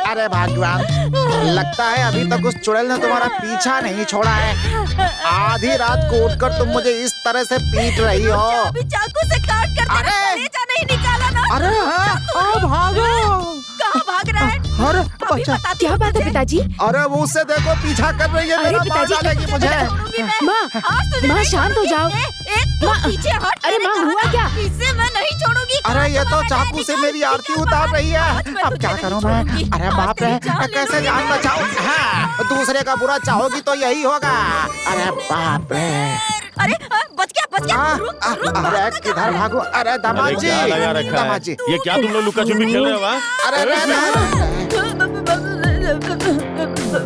अरे भगवान, लगता है अभी तक उस चुड़ैल ने तुम्हारा पीछा नहीं छोड़ा है। आधी रात को उठकर तुम मुझे इस तरह से पीट रही हो। अभी चाकू से काट कर तेरा कलेजा नहीं निकाला ना। अरे भागो। कहाँ भाग रहा है? अरे बच्चा, क्या बात है पिताजी? अरे वो उससे देखो पीछा कर रही है। मेरा मार डालेगी मुझे। माँ शांत हो जाओ। पीछे हट। अरे माँ हुआ क्या? इसे मैं नहीं छोड़ूंगी। अरे ये तो चाकू से मेरी आरती उतार रही है। अब क्या करूं मैं? अरे बाप रे, कैसे जान बचाऊं? हाँ, दूसरे का बुरा चाहोगी तो यही होगा। अरे बाप रे। अरे बच गया। अरे किधर भागो? अरे दामाद जी, दामाद जी, ये क्या तुम लोग लुका छुपी खेल रहे हो?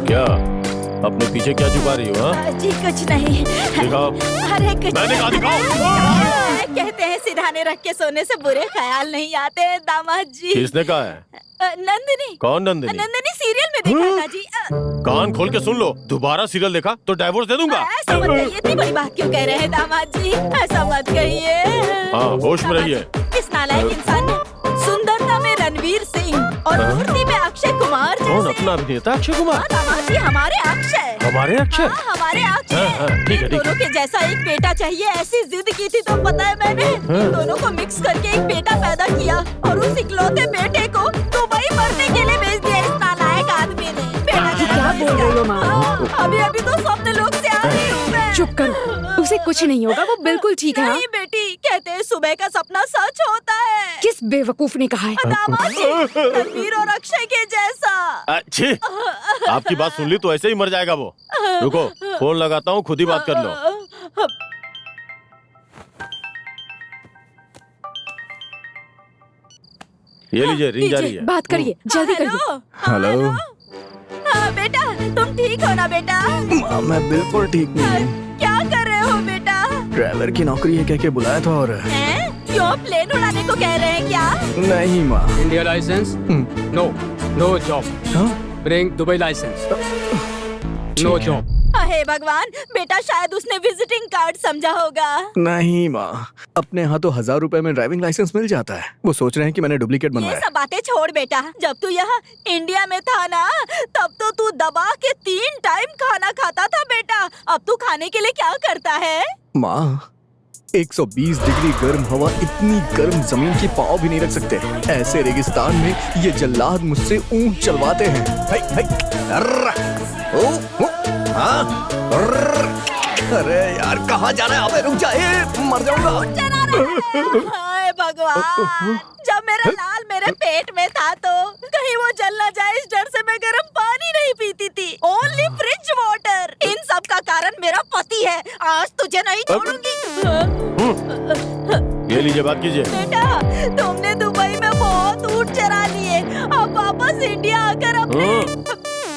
क्या अपने पीछे क्या छुपा रही हो? जी कुछ नहीं। दिखाओ। अरे कुछ मैंने कहा दिखाओ। कहते हैं सिरहाने रख के सोने से बुरे ख्याल नहीं आते दामाद जी। किसने कहा है? नंदिनी। कौन नंदिनी? नंदिनी सीरियल में देखा था जी। कान खोल के सुन लो, दोबारा सीरियल देखा तो डाइवोर्स दे दूंगा। ऐसा मत कहिए, इतनी बड़ी बात क्यों कह रहे हैं दामाद जी? ऐसा मत कहिए। हाँ, होश में रहिए। इस नालायक इंसान ने सुंदरता में रणवीर सिंह और मूर्ति में अक्षय कुमार कौन अपना अभिनेता? अक्षय कुमार। दामाद जी हमारे अक्षय। हमारे अक्षय? हमारे अक्षय। हाँ, ठीक है, ठीक है। दोनों के जैसा एक बेटा चाहिए, ऐसी जिद की थी तो पता है मैंने दोनों को मिक्स करके एक बेटा पैदा किया और उस इकलौते बेटे को दुबई मरने के लिए भेज दिया इस नालायक आदमी ने। बेटा क्या बोल रही हो माँ? अभी तो स्वप्न लोक से आ रही हूँ मैं। चुप करो, उसे कुछ नहीं होगा, वो बिल्कुल ठीक है। नहीं बेटी, कहते हैं सुबह का सपना सच होता है। किस बेवकूफ ने कहा है? दामाद जी, रणवीर और अक्षय के जैसा। अच्छी, आपकी बात सुन ली तो ऐसे ही मर जाएगा वो। रुको, फोन लगाता हूँ, खुद ही बात कर लो। ये लीजिए, रिंग जा रही है। बात करिए, जल्दी करिए। हेलो। हाँ बेटा, तुम ठीक हो ना बेटा? मैं बिल्कुल ठीक नहीं। क्या कर रहे हो बेटा? ड्राइवर की नौकरी है कह के बुलाया था। और क्यों प्लेन उड़ाने को कह रहे हैं क्या? नहीं माँ। India licence? No job. Bring Dubai licence. No job. हे भगवान, बेटा शायद उसने विजिटिंग कार्ड समझा होगा। नहीं माँ, अपने यहाँ तो 1000 रुपए में ड्राइविंग लाइसेंस मिल जाता है। वो सोच रहे हैं कि मैंने डुप्लीकेट बनवाया। ये सब बातें छोड़ बेटा, जब तू यहाँ इंडिया में था ना, तब तो तू दबा के 3 टाइम खाना खाता था बेटा। अब तू खाने के लिए क्या करता है? माँ, 120 डिग्री गर्म हवा, इतनी गर्म जमीन की पाँव भी नहीं रख सकते। ऐसे रेगिस्तान में ये जल्लाद मुझसे ऊंट चलवाते हैं। अरे यार, कहाँ जा रहा है? अबे रुक जा, मर जाऊंगा। हाय भगवान, जब मेरा लाल मेरे पेट में था तो कहीं वो जल ना जाए, इस डर से मैं गर्म पानी नहीं पीती थी। Only fridge water. इन सब का कारण मेरा पति है। आज तुझे नहीं छोड़ूंगी। ये लीजिए, बात कीजिए। बेटा, तुमने दुबई में बहुत ऊँट चरा लिए, अब वापस इंडिया आकर अपने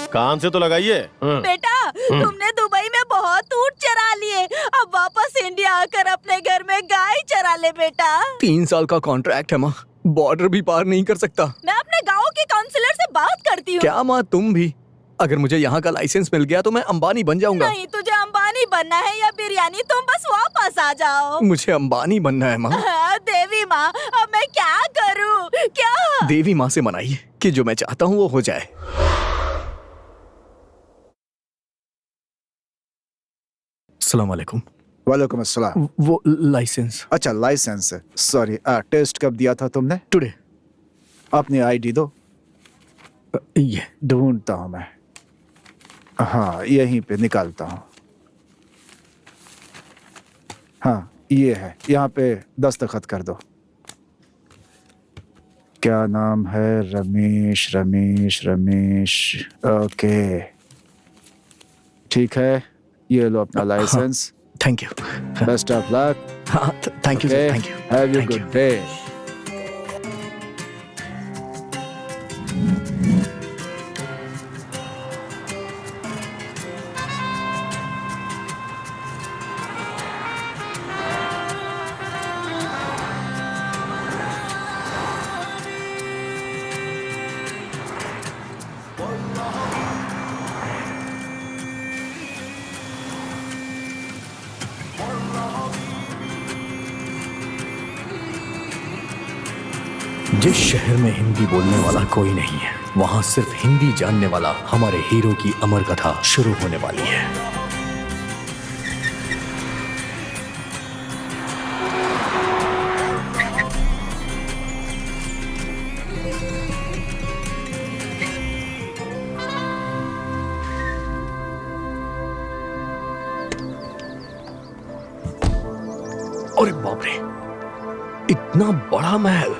कान से तो लगाइए। बेटा, तुमने दुबई में बहुत ऊँट चरा लिए, अब वापस इंडिया आकर अपने घर में गाय चरा ले बेटा। 3 साल का कॉन्ट्रैक्ट है माँ, बॉर्डर भी पार नहीं कर सकता। मैं अपने गांव के काउंसलर से बात करती हूँ। क्या माँ, तुम भी? अगर मुझे यहाँ का लाइसेंस मिल गया तो मैं अंबानी बन जाऊंगा। नहीं, तुझे अंबानी बनना है या बिरयानी, तुम बस वापस आ जाओ। मुझे अंबानी बनना है माँ। देवी माँ, अब मैं क्या करूँ? क्या? देवी माँ से मनाइए कि जो मैं चाहता हूँ वो हो जाए। अस्सलाम वालेकुम। वालेकुम अस्सलाम। वो लाइसेंस। अच्छा, लाइसेंस। सॉरी, टेस्ट कब दिया था तुमने? टुडे। अपनी आईडी दो। ये ढूंढता हूँ मैं। हाँ, यहीं पे निकालता हूँ। हाँ, ये है, यहाँ पे दस्तखत कर दो। क्या नाम है? रमेश रमेश रमेश। ओके, ठीक है, ये लो अपना licence. Thank you. Best of luck. हाँ, thank you sir, thank you. Have you Thank good day. जिस शहर में हिंदी बोलने वाला कोई नहीं है, वहां सिर्फ हिंदी जानने वाला हमारे हीरो की अमर कथा शुरू होने वाली है। अरे बाप रे, इतना बड़ा महल!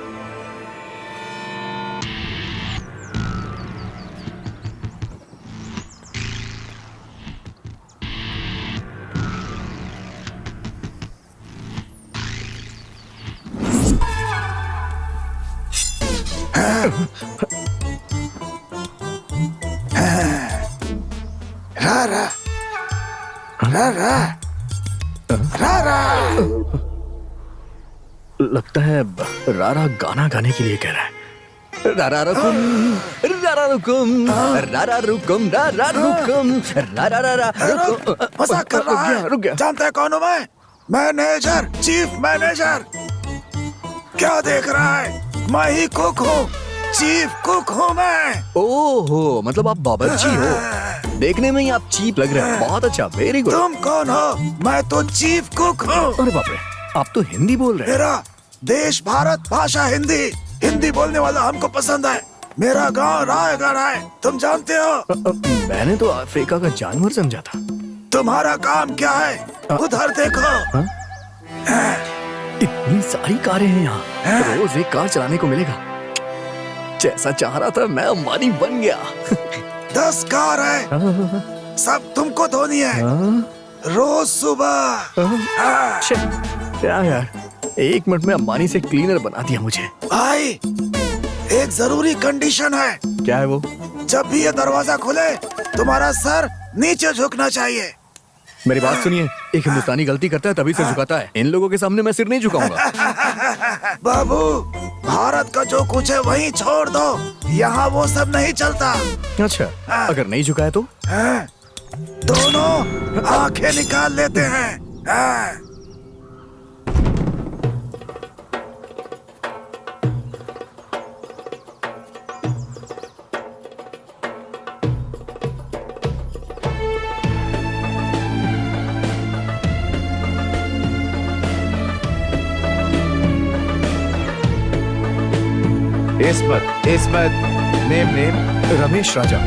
रारा रारा रारा। लगता है रारा गाना गाने के लिए कह रहा है। रारा रुकुम, रारा रुकुम, रारा रुकुम, रारा रुकुम, रारा रारा रुकुम। मजाक कर रहा है। रुक गया। जानता है कौन हूँ मैं? Manager, chief manager. क्या देख रहा है? मैं ही कुक हूँ, चीफ कुक हूँ मैं। ओहो, मतलब आप बावर्ची हो। देखने में ही आप चीप लग रहे हैं। बहुत अच्छा, वेरी गुड। तुम कौन हो? मैं तो चीफ कुक हूँ। अरे बाप रे, आप तो हिंदी बोल रहे हैं। मेरा देश भारत, भाषा हिंदी। हिंदी बोलने वाला हमको पसंद है। मेरा गांव रायगढ़ है, तुम जानते हो? मैंने तो अफ्रीका का जानवर समझा था। तुम्हारा काम क्या है? उधर देखो। इतनी सारी कारें हैं यहाँ, रोज एक कार चलाने को मिलेगा। जैसा चाह रहा था मैं अंबानी बन गया। 10 कार है, सब तुमको धोनी है रोज सुबह। क्या यार, 1 मिनट में अंबानी से क्लीनर बना दिया मुझे। भाई, एक जरूरी कंडीशन है। क्या है वो? जब भी ये दरवाजा खुले, तुम्हारा सर नीचे झुकना चाहिए। मेरी बात सुनिए, एक हिंदुस्तानी गलती करता है तभी सिर झुकाता है। इन लोगों के सामने मैं सिर नहीं झुकाऊंगा। बाबू, भारत का जो कुछ है वहीं छोड़ दो, यहाँ वो सब नहीं चलता। अच्छा, अगर नहीं झुकाया तो? दोनों आंखें निकाल लेते हैं। इस्मत, नेम रमेश राजा।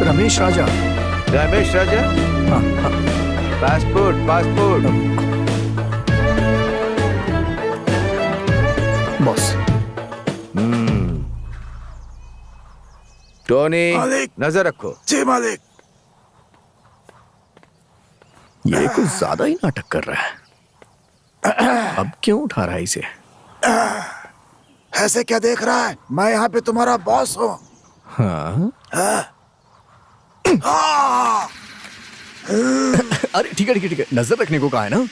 रमेश राजा। रमेश राजा। हाँ, हाँ। पासपोर्ट। बॉस। टोनी, मालिक। नजर रखो। जी मालिक। ये कुछ ज्यादा ही नाटक कर रहा है। अब क्यों उठा रहा है इसे? ऐसे क्या देख रहा है? मैं यहाँ पे तुम्हारा बॉस हूँ। हाँ? अरे ठीक है, नजर रखने को कहा है ना।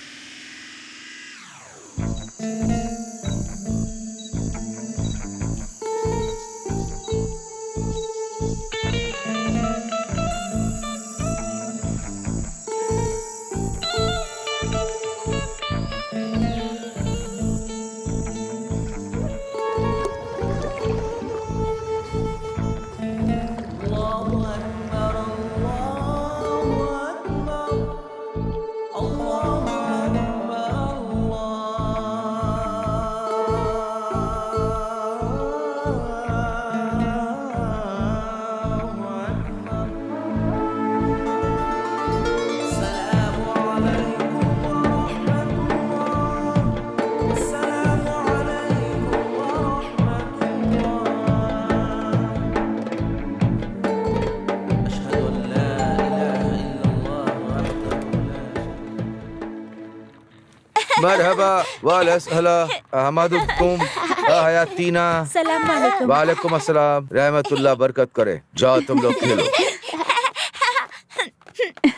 मरहबा वालसहला अहमदुकुम हयातीना सलाम वालेकुम। वालेकुम अस्सलाम रहमतुल्लाह बरकत करे। जाओ तुम लोग खेलो।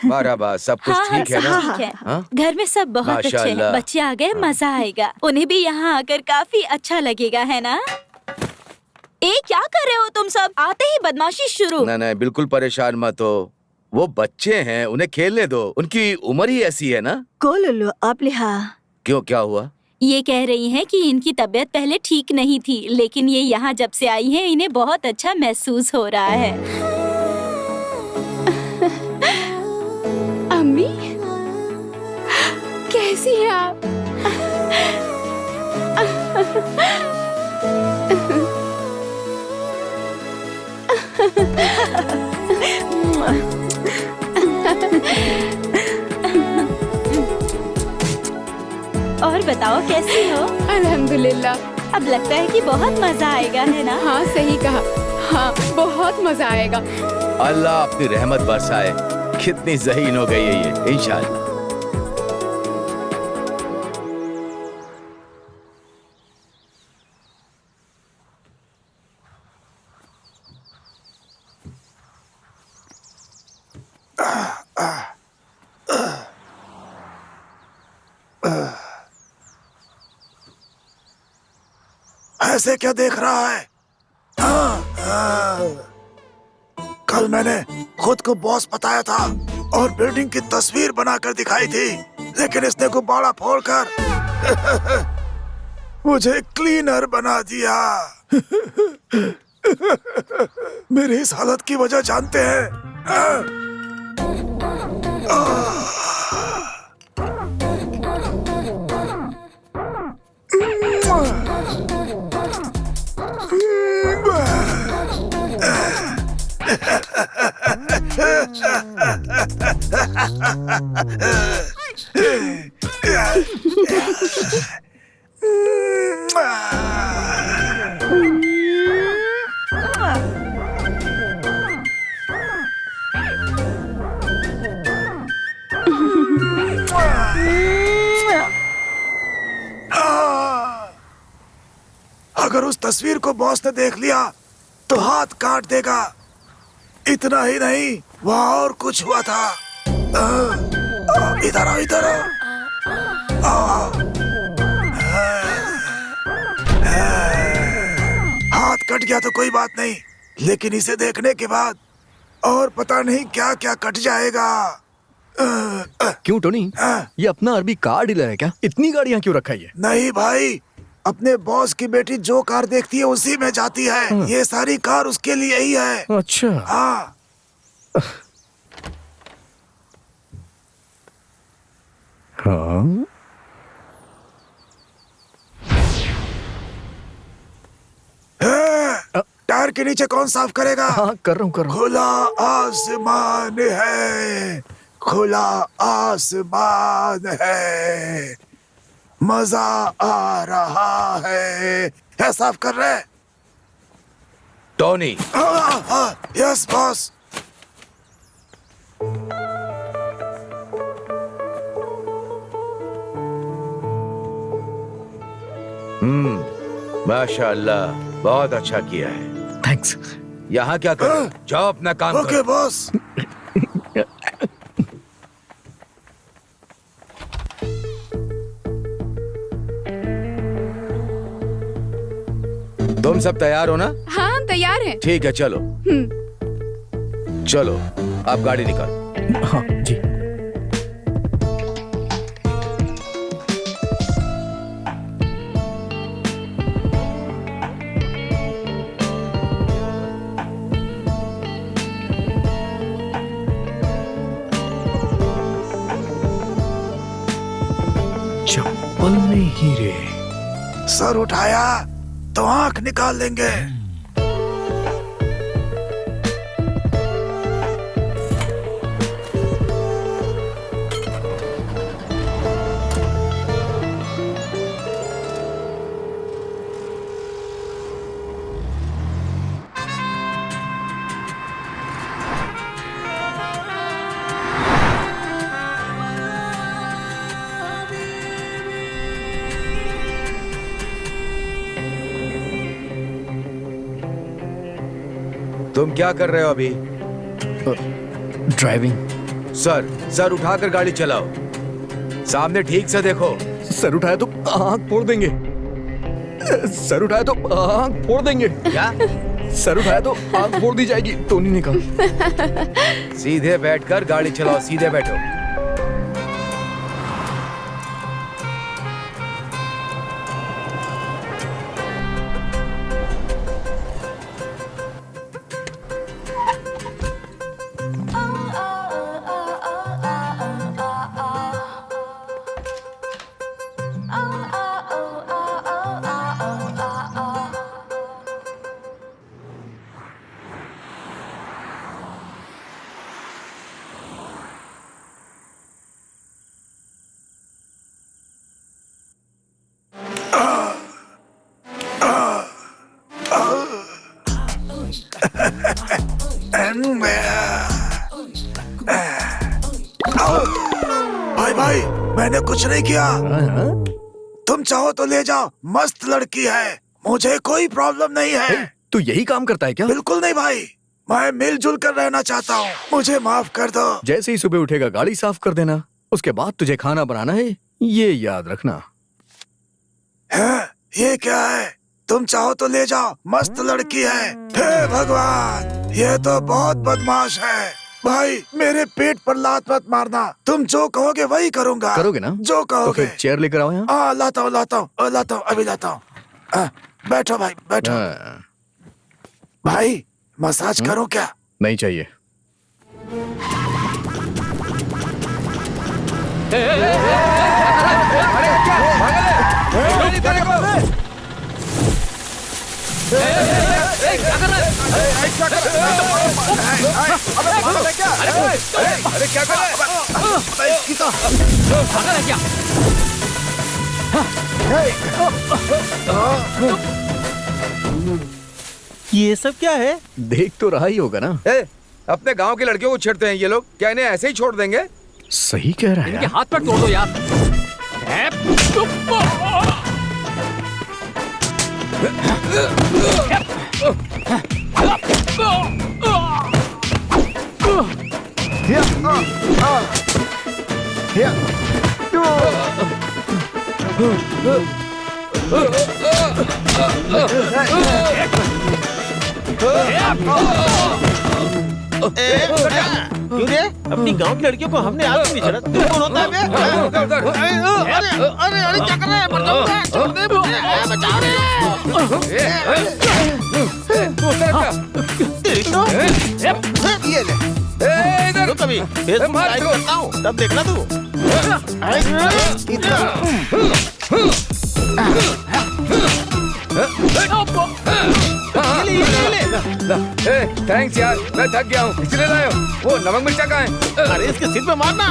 मरहबा सब कुछ ठीक है ना? ठीक है। हाँ? घर में सब बहुत अच्छे हैं। माशाअल्लाह। बच्चे आ गए, मजा आएगा। उन्हें भी यहाँ आकर काफी अच्छा लगेगा, है ना? क्या कर रहे हो तुम सब? आते ही बदमाशी शुरू। नहीं बिल्कुल परेशान मत हो, वो बच्चे हैं, उन्हें खेलने दो, उनकी उम्र ही ऐसी है ना। कोलुलु आप लिहा। क्यों, क्या हुआ? ये कह रही हैं कि इनकी तबीयत पहले ठीक नहीं थी, लेकिन ये यहाँ जब से आई हैं इन्हें बहुत अच्छा महसूस हो रहा है। अम्मी कैसी हैं आप? और बताओ कैसी हो? अल्हम्दुलिल्लाह। अब लगता है कि बहुत मजा आएगा, है ना? हाँ सही कहा। हाँ बहुत मजा आएगा। अल्लाह अपनी रहमत बरसाए। कितनी ज़हीन हो गई है ये, इंशाअल्लाह। ऐसे क्या देख रहा है? कल मैंने खुद को बॉस बताया था और बिल्डिंग की तस्वीर बनाकर दिखाई थी, लेकिन इसने गुब्बारा फोड़कर मुझे क्लीनर बना दिया। मेरी इस हालत की वजह जानते हैं? अगर उस तस्वीर को बॉस ने देख लिया तो हाथ काट देगा। इतना ही नहीं, वहाँ और कुछ हुआ था। इधर आओ, इधर आओ। हाथ कट गया तो कोई बात नहीं, लेकिन इसे देखने के बाद और पता नहीं क्या क्या कट जाएगा। क्यों टोनी, ये अपना अरबी कार डीलर है क्या? इतनी गाड़ियाँ क्यों रखा है? नहीं भाई, अपने बॉस की बेटी जो कार देखती है उसी में जाती है। ये सारी कार उसके लिए ही है। अच्छा। हाँ। हाँ? टायर के नीचे कौन साफ करेगा? हाँ कर रहा हूँ। खुला आसमान है, खुला आसमान है, मजा आ रहा है। क्या साफ कर रहे? Tony, yes boss. माशाअल्लाह, बहुत अच्छा किया है। थैंक्स। यहाँ क्या कर, जाओ अपना काम ओके करो। बॉस। तुम सब तैयार हो ना? हाँ हम तैयार हैं। ठीक है, चलो चलो, आप गाड़ी निकालो। हाँ जी। चप्पल में हीरे। सर उठाया तो आंख निकाल लेंगे। तुम क्या कर रहे हो अभी? ड्राइविंग। सर उठाकर गाड़ी चलाओ। सामने ठीक से देखो। सर उठाया तो आँख फोड़ देंगे। सर उठाया तो आँख फोड़ देंगे। क्या? सर उठाया तो आँख फोड़ दी जाएगी, टोनी ने कहा। सीधे बैठकर गाड़ी चलाओ, सीधे बैठो। भाई मैंने कुछ नहीं किया। तुम चाहो तो ले जाओ, मस्त लड़की है, मुझे कोई प्रॉब्लम नहीं है। तू यही काम करता है क्या? बिल्कुल नहीं भाई, मैं मिलजुल कर रहना चाहता हूँ, मुझे माफ कर दो। जैसे ही सुबह उठेगा गाड़ी साफ कर देना, उसके बाद तुझे खाना बनाना है, ये याद रखना। है? ये क्या है? तुम चाहो तो ले जाओ, मस्त लड़की है। हे भगवान, ये तो बहुत बदमाश है। भाई मेरे पेट पर लात मत मारना, तुम जो कहोगे वही करूँगा। करोगे ना? जो तो कहोगे। फिर चेयर लेकर आओ यहाँ। लाता हूँ, अभी लाता हूँ। बैठो भाई, बैठो। भाई मसाज करूँ क्या? नहीं चाहिए। अरे क्या कर रहे ये सब क्या है? देख तो रहा ही होगा ना। अपने गांव की लड़कियों को छेड़ते हैं ये लोग, क्या इन्हें ऐसे ही छोड़ देंगे? सही कह रहा है इनके यार। हाथ पर तोड़ दो यार। क्यों रे? अपनी गांव की लड़कियों को हमने आज नहीं छेड़ा, तू कौन होता है बे? अरे क्या कर रहा है? मर जाऊंगा, छोड़ दे मुझे, बचा रे। ये ले, इधर कभी फेसबुक लाइव करता हूँ, तब देखना तू। थैंक्स यार, मैं थक गया हूँ, इसलिए लाया हूँ। वो नमक मिर्चा कहाँ है? अरे इसके सिर पे मारना।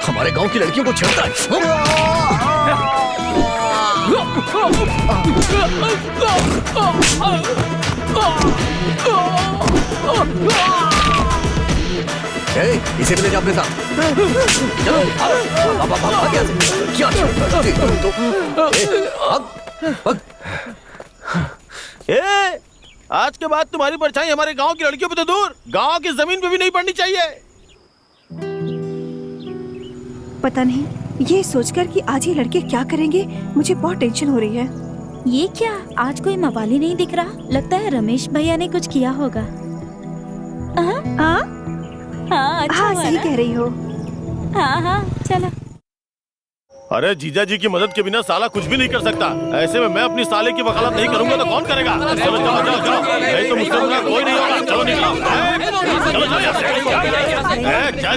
हमारे गांव की लड़कियों को छेड़ता है। इसे भी ले जा अपने साथ। चलो भाग यहाँ से। क्या आज के बाद तुम्हारी परछाई हमारे गांव की लड़कियों पे तो दूर, गांव की जमीन पे भी नहीं पड़नी चाहिए। पता नहीं ये सोचकर कि आज ये लड़के क्या करेंगे, मुझे बहुत टेंशन हो रही है। ये क्या, आज कोई मवाली नहीं दिख रहा, लगता है रमेश भैया ने कुछ किया होगा। हाँ, अच्छा हाँ हुआ सही ना? कह रही हो। हाँ चलो। अरे जीजा जी की मदद के बिना साला कुछ भी नहीं कर सकता। ऐसे में मैं अपनी साले की वकालत नहीं करूंगा तो कौन करेगा? चलो नहीं तो मुझसे बुरा कोई नहीं होगा। चलो निकलो,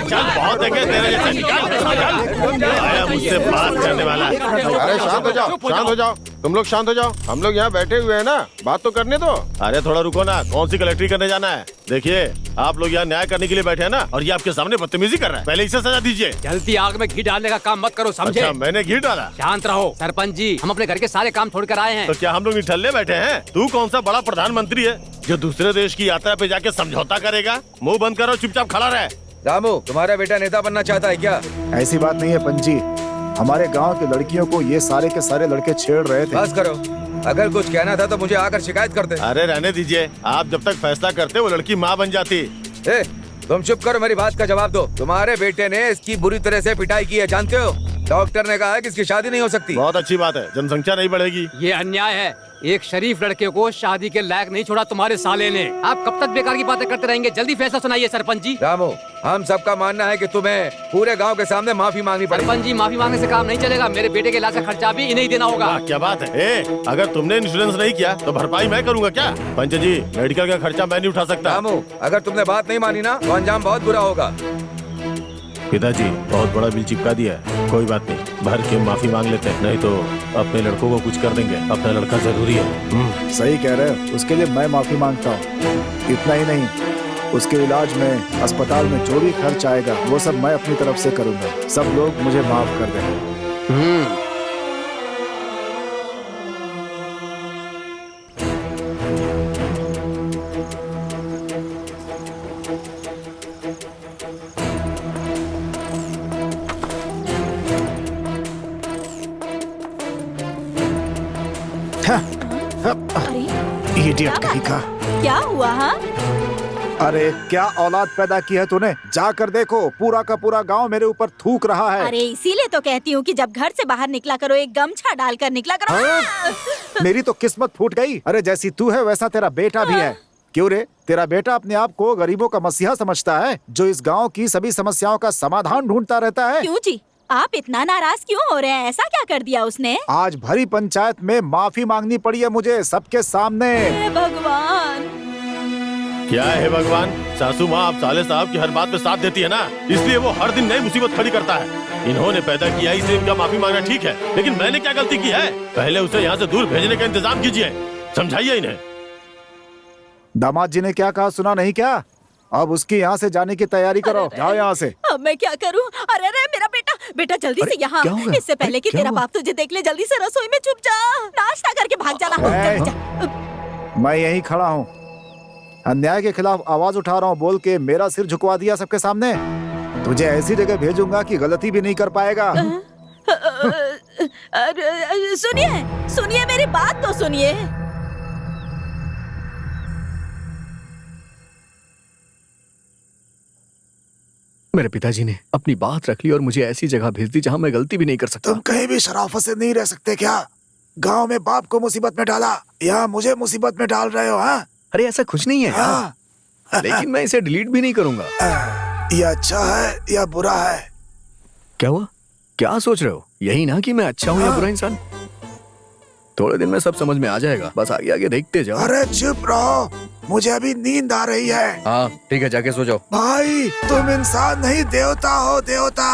चल बहुत देखे तेरे जैसे। निकाल, आया मुझसे बात करने वाला। अरे शांत हो जाओ, शांत हो जाओ। तुम लोग शांत हो जाओ, हम लोग यहाँ बैठे हुए हैं ना, बात तो करने दो। अरे थोड़ा रुको ना, कौन सी कलेक्ट्री करने जाना है? देखिए आप लोग यहाँ न्याय करने के लिए बैठे हैं ना, और ये आपके सामने बदतमीजी कर रहा है, पहले इसे सजा दीजिए। जल्दी आग में घी डालने का काम मत करो, समझे? अच्छा, मैंने घी डाला? शांत रहो सरपंच जी, हम अपने घर के सारे काम छोड़ कर आए हैं। तो क्या हम लोग निठल्ले बैठे हैं? तू कौन सा बड़ा प्रधानमंत्री है जो दूसरे देश की यात्रा पे जाके समझौता करेगा? मुंह बंद करो, चुपचाप खड़ा रहे। रामू, तुम्हारा बेटा नेता बनना चाहता है क्या? ऐसी बात नहीं है पंजी, हमारे गांव की लड़कियों को ये सारे के सारे लड़के छेड़ रहे थे। बस करो, अगर कुछ कहना था तो मुझे आकर शिकायत कर दे। अरे रहने दीजिए, आप जब तक फैसला करते वो लड़की माँ बन जाती। ए, तुम चुप करो, मेरी बात का जवाब दो। तुम्हारे बेटे ने इसकी बुरी तरह से पिटाई की है, जानते हो? डॉक्टर ने कहा है कि इसकी शादी नहीं हो सकती। बहुत अच्छी बात है, जनसंख्या नहीं बढ़ेगी। ये अन्याय है, एक शरीफ लड़के को शादी के लायक नहीं छोड़ा तुम्हारे साले ने। आप कब तक बेकार की बातें करते रहेंगे? जल्दी फैसला सुनाइए सरपंच जी। रामू, हम सबका मानना है कि तुम्हें पूरे गांव के सामने माफी मांगनी पड़ेगी। सरपंच जी, माफी मांगने से काम नहीं चलेगा, मेरे बेटे के इलाज का खर्चा भी इन्हें ही देना होगा। क्या बात है? अगर तुमने इंश्योरेंस नहीं किया तो भरपाई मैं करूँगा क्या? पंच जी, मेडिकल का खर्चा मैं नहीं उठा सकता। रामू, अगर तुमने बात नहीं मानी ना तो अंजाम बहुत बुरा होगा। पिताजी, बहुत बड़ा बिल चिपका दिया है, कोई बात नहीं, भर के माफी मांग लेते हैं, नहीं तो अपने लड़कों को कुछ कर देंगे। अपना लड़का जरूरी है। सही कह रहे हो, उसके लिए मैं माफी मांगता हूँ। इतना ही नहीं, उसके इलाज में, अस्पताल में जो भी खर्च आएगा वो सब मैं अपनी तरफ से करूँगा। सब लोग मुझे माफ कर दें। अरे इडियट कहीं का। क्या हुआ? हाँ, अरे क्या औलाद पैदा की है तूने? जाकर देखो, पूरा का पूरा गांव मेरे ऊपर थूक रहा है। अरे इसीलिए तो कहती हूँ कि जब घर से बाहर निकला करो एक गमछा डालकर निकला करो। हाँ? मेरी तो किस्मत फूट गई। अरे जैसी तू है वैसा तेरा बेटा भी है। क्यों रे, तेरा बेटा अपने आप को गरीबों का मसीहा समझता है, जो इस गांव की सभी समस्याओं का समाधान ढूंढता रहता है। क्यों जी, आप इतना नाराज क्यों हो रहे हैं? ऐसा क्या कर दिया उसने? आज भरी पंचायत में माफी मांगनी पड़ी है मुझे, सबके सामने। हे भगवान! क्या है भगवान? सासू माँ आप साले साहब की हर बात में साथ देती है ना, इसलिए वो हर दिन नई मुसीबत खड़ी करता है। इन्होंने पैदा किया, इसलिए इनका माफी मांगना ठीक है, लेकिन मैंने क्या गलती की है? पहले उसे यहाँ से दूर भेजने का इंतजाम कीजिए, समझाइए इन्हें। दामाद जी ने क्या कहा, सुना नहीं क्या? अब उसकी यहाँ से जाने की तैयारी करो। जाओ यहाँ से। अब मैं क्या करूं? अरे अरे मेरा बेटा जल्दी से यहाँ। क्या होगा? इससे पहले कि क्या तेरा हुआ? बाप तुझे देख ले, जल्दी से रसोई में छुप जा, नाश्ता करके भाग जाना। ए, जा। मैं यहीं खड़ा हूँ, अन्याय के खिलाफ आवाज उठा रहा हूँ बोल के मेरा सिर झुकवा दिया सबके सामने। तुझे ऐसी जगह भेजूंगा कि गलती भी नहीं कर पाएगा। सुनिए मेरी बात तो सुनिए। मेरे पिताजी ने अपनी बात रख ली और मुझे ऐसी जगह भेज दी जहाँ मैं गलती भी नहीं कर सकता। तुम कहीं भी शराफत से नहीं रह सकते क्या? गांव में बाप को मुसीबत में डाला, यहाँ मुझे मुसीबत में डाल रहे हो? हाँ, अरे ऐसा कुछ नहीं है। हाँ। लेकिन मैं इसे डिलीट भी नहीं करूंगा। ये अच्छा है या बुरा है? क्या हुआ? क्या सोच रहे हो? यही ना कि मैं अच्छा हूँ या बुरा इंसान? थोड़े दिन में सब समझ में आ जाएगा, बस आगे आगे देखते जाओ। अरे चुप रहो, मुझे अभी नींद आ रही है। हाँ ठीक है, जाके सो जाओ। भाई तुम इंसान नहीं, देवता हो, देवता।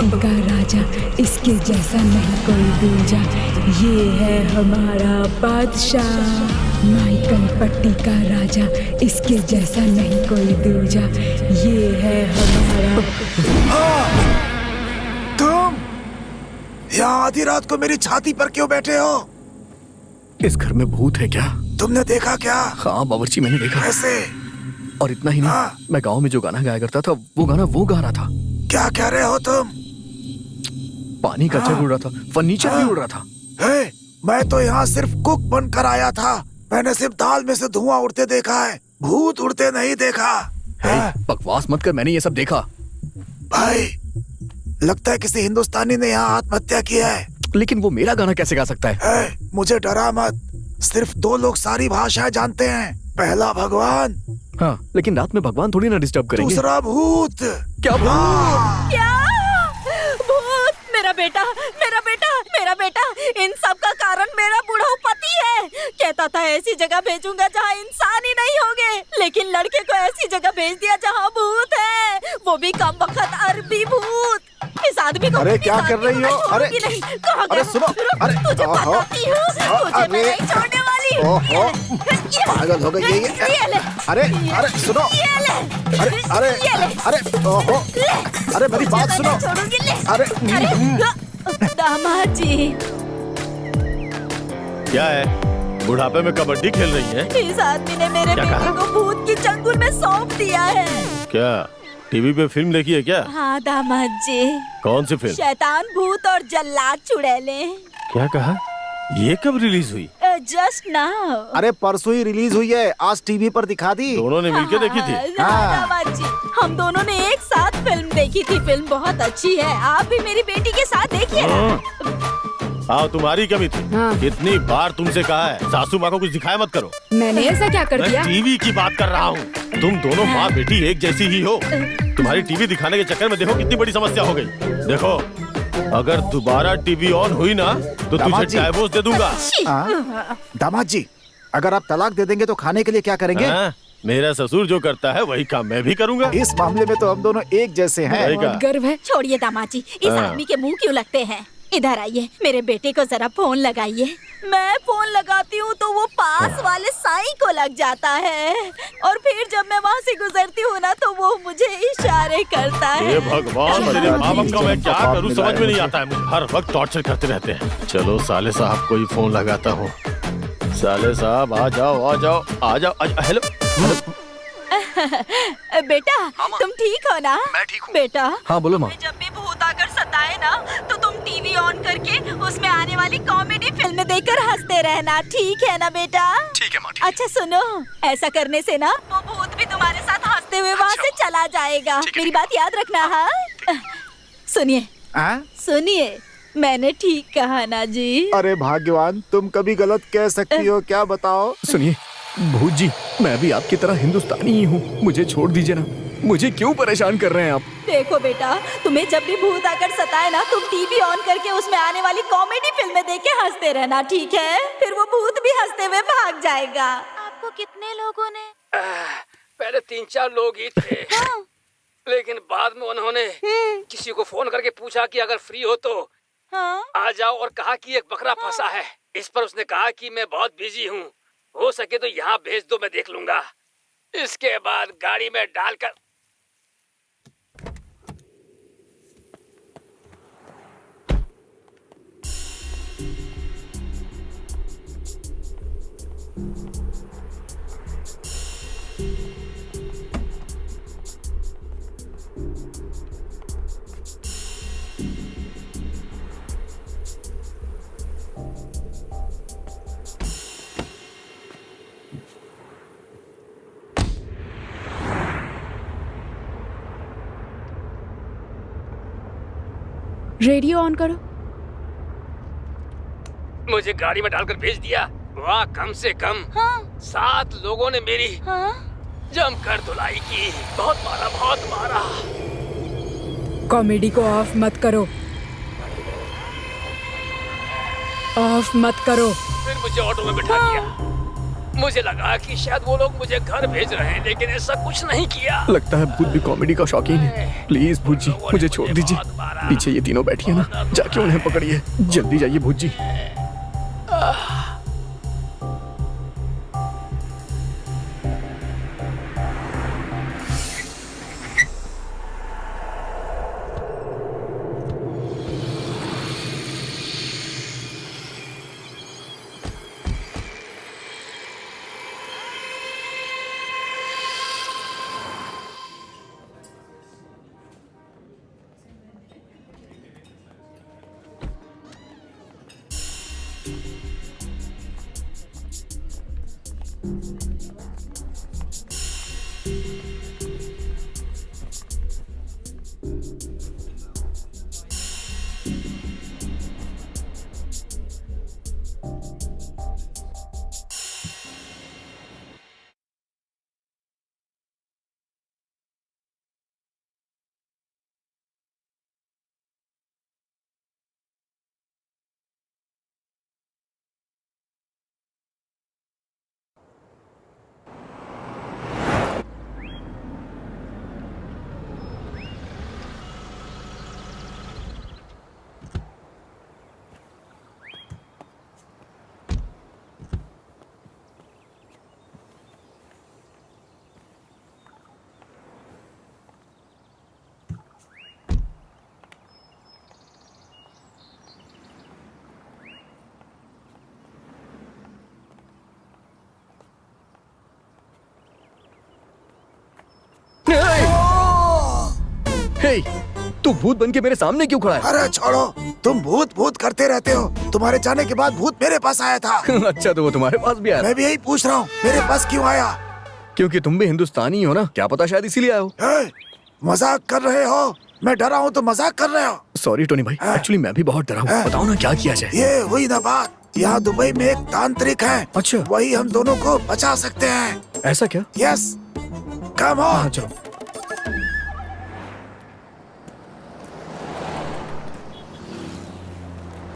पट्टी का राजा, इसके जैसा नहीं कोई दूजा। ये है हमारा बादशाह, माइकल पट्टी का राजा, इसके जैसा नहीं कोई दूजा। ये है हमारा। तुम यहाँ आधी रात को मेरी छाती पर क्यों बैठे हो? इस घर में भूत है क्या? तुमने देखा क्या? हाँ बावर्ची, मैंने देखा। कैसे? और इतना ही नहीं, हाँ। मैं गांव में जो गाना गाया करता था वो गाना वो गा रहा था। क्या कह रहे हो तुम? पानी का जग उड़ रहा था, फर्नीचर भी उड़ रहा था। हे, मैं तो यहाँ सिर्फ कुक बनकर आया था। मैंने सिर्फ दाल में से धुआं उड़ते देखा है, भूत उड़ते नहीं देखा। बकवास मत कर, मैंने ये सब देखा। भाई, लगता है किसी हिंदुस्तानी ने यहाँ आत्महत्या की है। लेकिन वो मेरा गाना कैसे गा सकता है? मुझे डरा मत, सिर्फ 2 लोग सारी भाषाएं जानते हैं। पहला भगवान। हाँ, लेकिन रात में भगवान थोड़ी ना डिस्टर्ब करेंगे। दूसरा भूत। क्या भूत? क्या भूत? मेरा बेटा, मेरा बेटा, मेरा बेटा, इन सब का कारण मेरा बूढ़ा पति है। कहता था ऐसी जगह भेजूंगा जहाँ इंसान ही नहीं होंगे, लेकिन लड़के को ऐसी जगह भेज दिया जहाँ भूत है, वो भी कम वक्त अरबी भूत। इस आदमी को अरे क्या कर रही हो? अरे अरे सुनो, अरे तुझे बताती हूँ, तुझे मैं नहीं छोड़ने वाली। ओहो, पागल हो गई ये। अरे अरे सुनो, अरे अरे अरे ओहो, अरे मेरी बात सुनो। अरे दामाद जी, क्या है? बुढ़ापे में कबड्डी खेल रही है? इस आदमी ने मेरे बेटे को भूत की चंगुल में सौंप दिया है। क्या टीवी पे फिल्म देखी है क्या? हाँ दामाद जी। कौन सी फिल्म? शैतान भूत और जल्लाद चुड़ैले। क्या कहा? ये कब रिलीज हुई? Just now. अरे परसों ही रिलीज हुई है, आज टीवी पर दिखा दी। दोनों ने मिलकर देखी थी? दामाद जी, हम दोनों ने एक साथ फिल्म देखी थी। फिल्म बहुत अच्छी है, आप भी मेरी बेटी के साथ देखिए ना। हाँ, तुम्हारी कमी थी। हाँ। कितनी बार तुमसे कहा है सासू माँ को कुछ दिखाया मत करो। मैंने ऐसा क्या कर दिया? मैं टीवी की बात कर रहा हूँ। तुम दोनों माँ बेटी एक जैसी ही हो। तुम्हारी टीवी दिखाने के चक्कर में देखो कितनी बड़ी समस्या हो गई। देखो, अगर दोबारा टीवी ऑन हुई ना तो तुझे डाइवोर्स दे दूंगा। दामाद जी, अगर आप तलाक दे देंगे तो खाने के लिए क्या करेंगे? मेरा ससुर जो करता है वही काम मैं भी करूंगा। इस मामले में तो हम दोनों एक जैसे हैं। गर्व है। छोड़िए दामाद जी, इस आदमी के मुंह क्यों लगते हैं? इधर आइए, मेरे बेटे को जरा फोन लगाइए। मैं फोन लगाती हूँ तो वो पास वाले साईं को लग जाता है, और फिर जब मैं वहाँ से गुजरती हूँ ना तो वो मुझे इशारे करता है। ये भगवान, तेरे माँ बाप का मैं क्या करूँ समझ में नहीं आता है। मुझे हर वक्त टॉर्चर करते रहते हैं। चलो साले साहब को ही फोन लगाता हूँ। साले साहब आ जाओ, आ जाओ, आ जाओ। हेलो बेटा, तुम ठीक हो ना? मैं ठीक हूँ। बेटा, हाँ बोलो माँ। जब भी भूत आकर सताए ना तो तुम टीवी ऑन करके उसमें आने वाली कॉमेडी फिल्म देखकर हंसते रहना, ठीक है ना बेटा? ठीक है माँ। अच्छा सुनो, ऐसा करने से ना वो भूत भी तुम्हारे साथ हंसते हुए वहाँ से चला जाएगा। मेरी बात याद रखना। हाँ, सुनिए सुनिए, मैंने ठीक कहा ना जी? अरे भाग्यवान, तुम कभी गलत कह सकती हो, क्या बताओ? सुनिए भूत जी, मैं भी आपकी तरह हिंदुस्तानी ही हूँ, मुझे छोड़ दीजिए ना। मुझे क्यों परेशान कर रहे हैं आप? देखो बेटा, तुम्हें जब भी भूत आकर सताए ना तुम टीवी ऑन करके उसमें आने वाली कॉमेडी फिल्में देख के हंसते रहना, ठीक है? फिर वो भूत भी हंसते हुए भाग जाएगा। आपको कितने लोगों ने? पहले 3-4 लोग ही थे। लेकिन बाद में उन्होंने किसी को फोन करके पूछा कि अगर फ्री हो तो आ जाओ, और कहा कि एक बकरा फंसा है। इस पर उसने कहा कि मैं बहुत बिजी हूँ, हो सके तो यहाँ भेज दो, मैं देख लूंगा। इसके बाद गाड़ी में डालकर रेडियो ऑन करो। मुझे गाड़ी में डालकर भेज दिया। वाह, कम से कम 7 लोगों ने मेरी जमकर धुलाई की। बहुत मारा, बहुत मारा। कॉमेडी को ऑफ मत करो, ऑफ मत करो। फिर मुझे ऑटो में बिठा दिया। मुझे लगा कि शायद वो लोग मुझे घर भेज रहे हैं, लेकिन ऐसा कुछ नहीं किया। लगता है भूत भी कॉमेडी का शौकीन है। प्लीज भूत जी मुझे छोड़ दीजिए। पीछे ये तीनों बैठी है ना, जाके उन्हें पकड़िए। जल्दी जाइए भूत जी। हे, तू भूत बन के मेरे सामने क्यों खड़ा है? अरे छोड़ो, तुम भूत भूत करते रहते हो। तुम्हारे जाने के बाद भूत मेरे पास आया था। अच्छा, तो वो तुम्हारे पास भी आया? मैं भी यही पूछ रहा हूँ, मेरे पास क्यों आया? क्योंकि तुम भी हिंदुस्तानी हो ना, क्या पता शायद इसीलिए आए हो। मजाक कर रहे हो? मैं डरा हूँ तो मजाक कर रहे हो? सॉरी टोनी भाई, एक्चुअली मैं भी बहुत डरा हूँ। बताओ ना क्या किया जाए। ये हुई ना बात। यहाँ दुबई में एक तांत्रिक है। अच्छा, वही हम दोनों को बचा सकते हैं। ऐसा क्या? Yes, come on. चलो।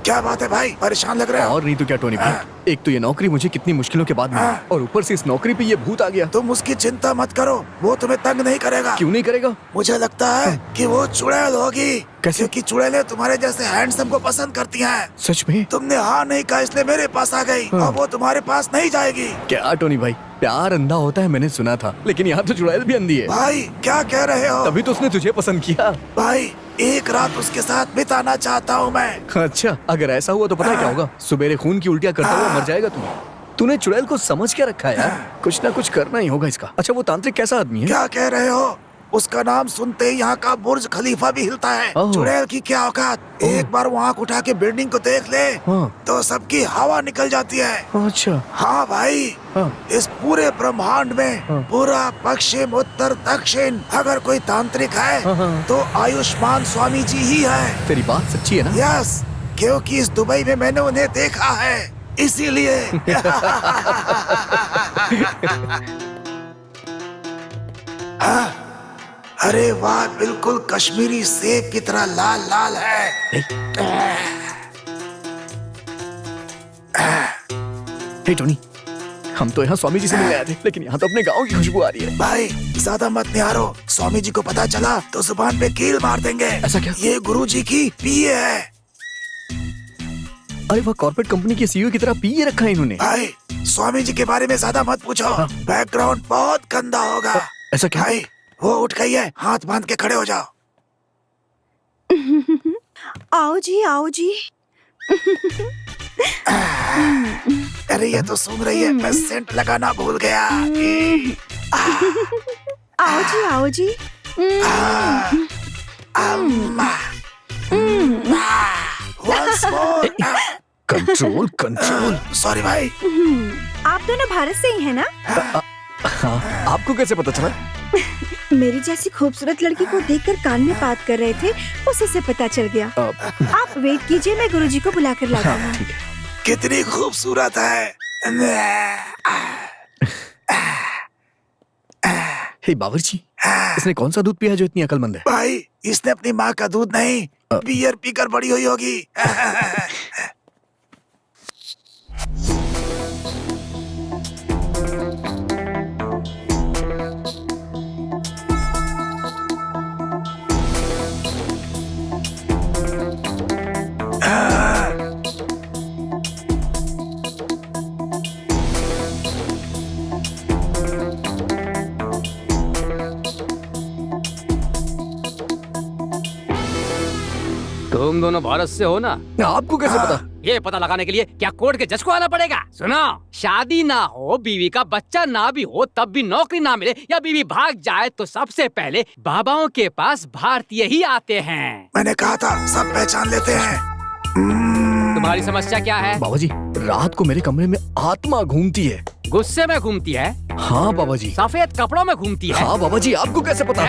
क्या बात है भाई, परेशान लग रहे हो? और नहीं तो क्या टोनी भाई, एक तो ये नौकरी मुझे कितनी मुश्किलों के बाद मिली, और ऊपर से इस नौकरी पे ये भूत आ गया। तुम उसकी चिंता मत करो, वो तुम्हें तंग नहीं करेगा। क्यों नहीं करेगा? मुझे लगता है कि वो चुड़ैल होगी। कैसे? क्योंकि चुड़ैलें तुम्हारे जैसे हैंडसम को पसंद करती हैं। सच में? तुमने हाँ नहीं कहा इसलिए मेरे पास आ गई। और वो तुम्हारे पास नहीं जाएगी। क्या टोनी भाई, प्यार अंधा होता है मैंने सुना था, लेकिन यहाँ तो चुड़ैल भी अंधी है। भाई क्या कह रहे हो? तभी तो उसने तुझे पसंद किया। भाई एक रात उसके साथ बिताना चाहता हूँ मैं। अच्छा, अगर ऐसा हुआ तो पता है क्या होगा? सुबेरे खून की उल्टियाँ करता हुआ मर जाएगा तू। तूने चुड़ैल को समझ क्या रखा है यार? कुछ ना कुछ करना ही होगा इसका। अच्छा, वो तांत्रिक कैसा आदमी है? क्या कह रहे हो? उसका नाम सुनते ही यहाँ का बुर्ज खलीफा भी हिलता है। चुड़ैल की क्या औकात, एक बार वो आँख उठा के बिल्डिंग को देख ले तो सबकी हवा निकल जाती है। अच्छा। हाँ भाई, इस पूरे ब्रह्मांड में पूरा पश्चिम उत्तर दक्षिण अगर कोई तांत्रिक है तो आयुष्मान स्वामी जी ही है। तेरी बात सच्ची है ना? यस, क्योंकि इस दुबई में मैंने उन्हें देखा है, इसीलिए। अरे वाह, बिल्कुल कश्मीरी सेब की तरह लाल लाल है। हे टोनी, हम तो यहाँ स्वामी जी से मिलने आए थे, लेकिन यहाँ तो अपने गांव की खुशबू आ रही है। भाई ज्यादा मत निहारो, स्वामी जी को पता चला तो जुबान पे कील मार देंगे। ऐसा क्या? ये गुरु जी की पीए है। अरे वह कॉर्पोरेट कंपनी के सीईओ की तरह पीए रखा है इन्होंने। भाई स्वामी जी के बारे में ज्यादा मत पूछो, बैकग्राउंड बहुत गंदा होगा। ऐसा क्या? भाई वो उठ गई है, हाथ बांध के खड़े हो जाओ। आओ जी, आओ जी। अरे ये तो सूंघ रही है, मैं सेंट लगाना भूल गया। आओ जी, आओ जी। Once more. Control control. Sorry भाई। आप दोनों भारत से ही हैं ना? हाँ, आपको कैसे पता चला? मेरी जैसी खूबसूरत लड़की को देखकर कान में बात कर रहे थे, उसी से पता चल गया। आप वेट कीजिए, मैं गुरुजी को बुला कर लाता हूँ। कितनी खूबसूरत है। हे बावर्ची, इसने कौन सा दूध पिया जो इतनी अकलमंद है? भाई इसने अपनी माँ का दूध नहीं, बियर पीकर बड़ी हुई होगी। तुम दोनों भारत से हो ना? आपको कैसे पता? ये पता लगाने के लिए क्या कोर्ट के जज को आना पड़ेगा? सुनो, शादी ना हो, बीवी का बच्चा ना भी हो, तब भी नौकरी ना मिले या बीवी भाग जाए तो सबसे पहले बाबाओं के पास भारतीय ही आते हैं। मैंने कहा था सब पहचान लेते हैं। तुम्हारी समस्या क्या है? बाबा जी, रात को मेरे कमरे में आत्मा घूमती है। गुस्से में घूमती है? हाँ बाबा जी। सफेद कपड़ों में घूमती है? हाँ बाबा जी, आपको कैसे पता?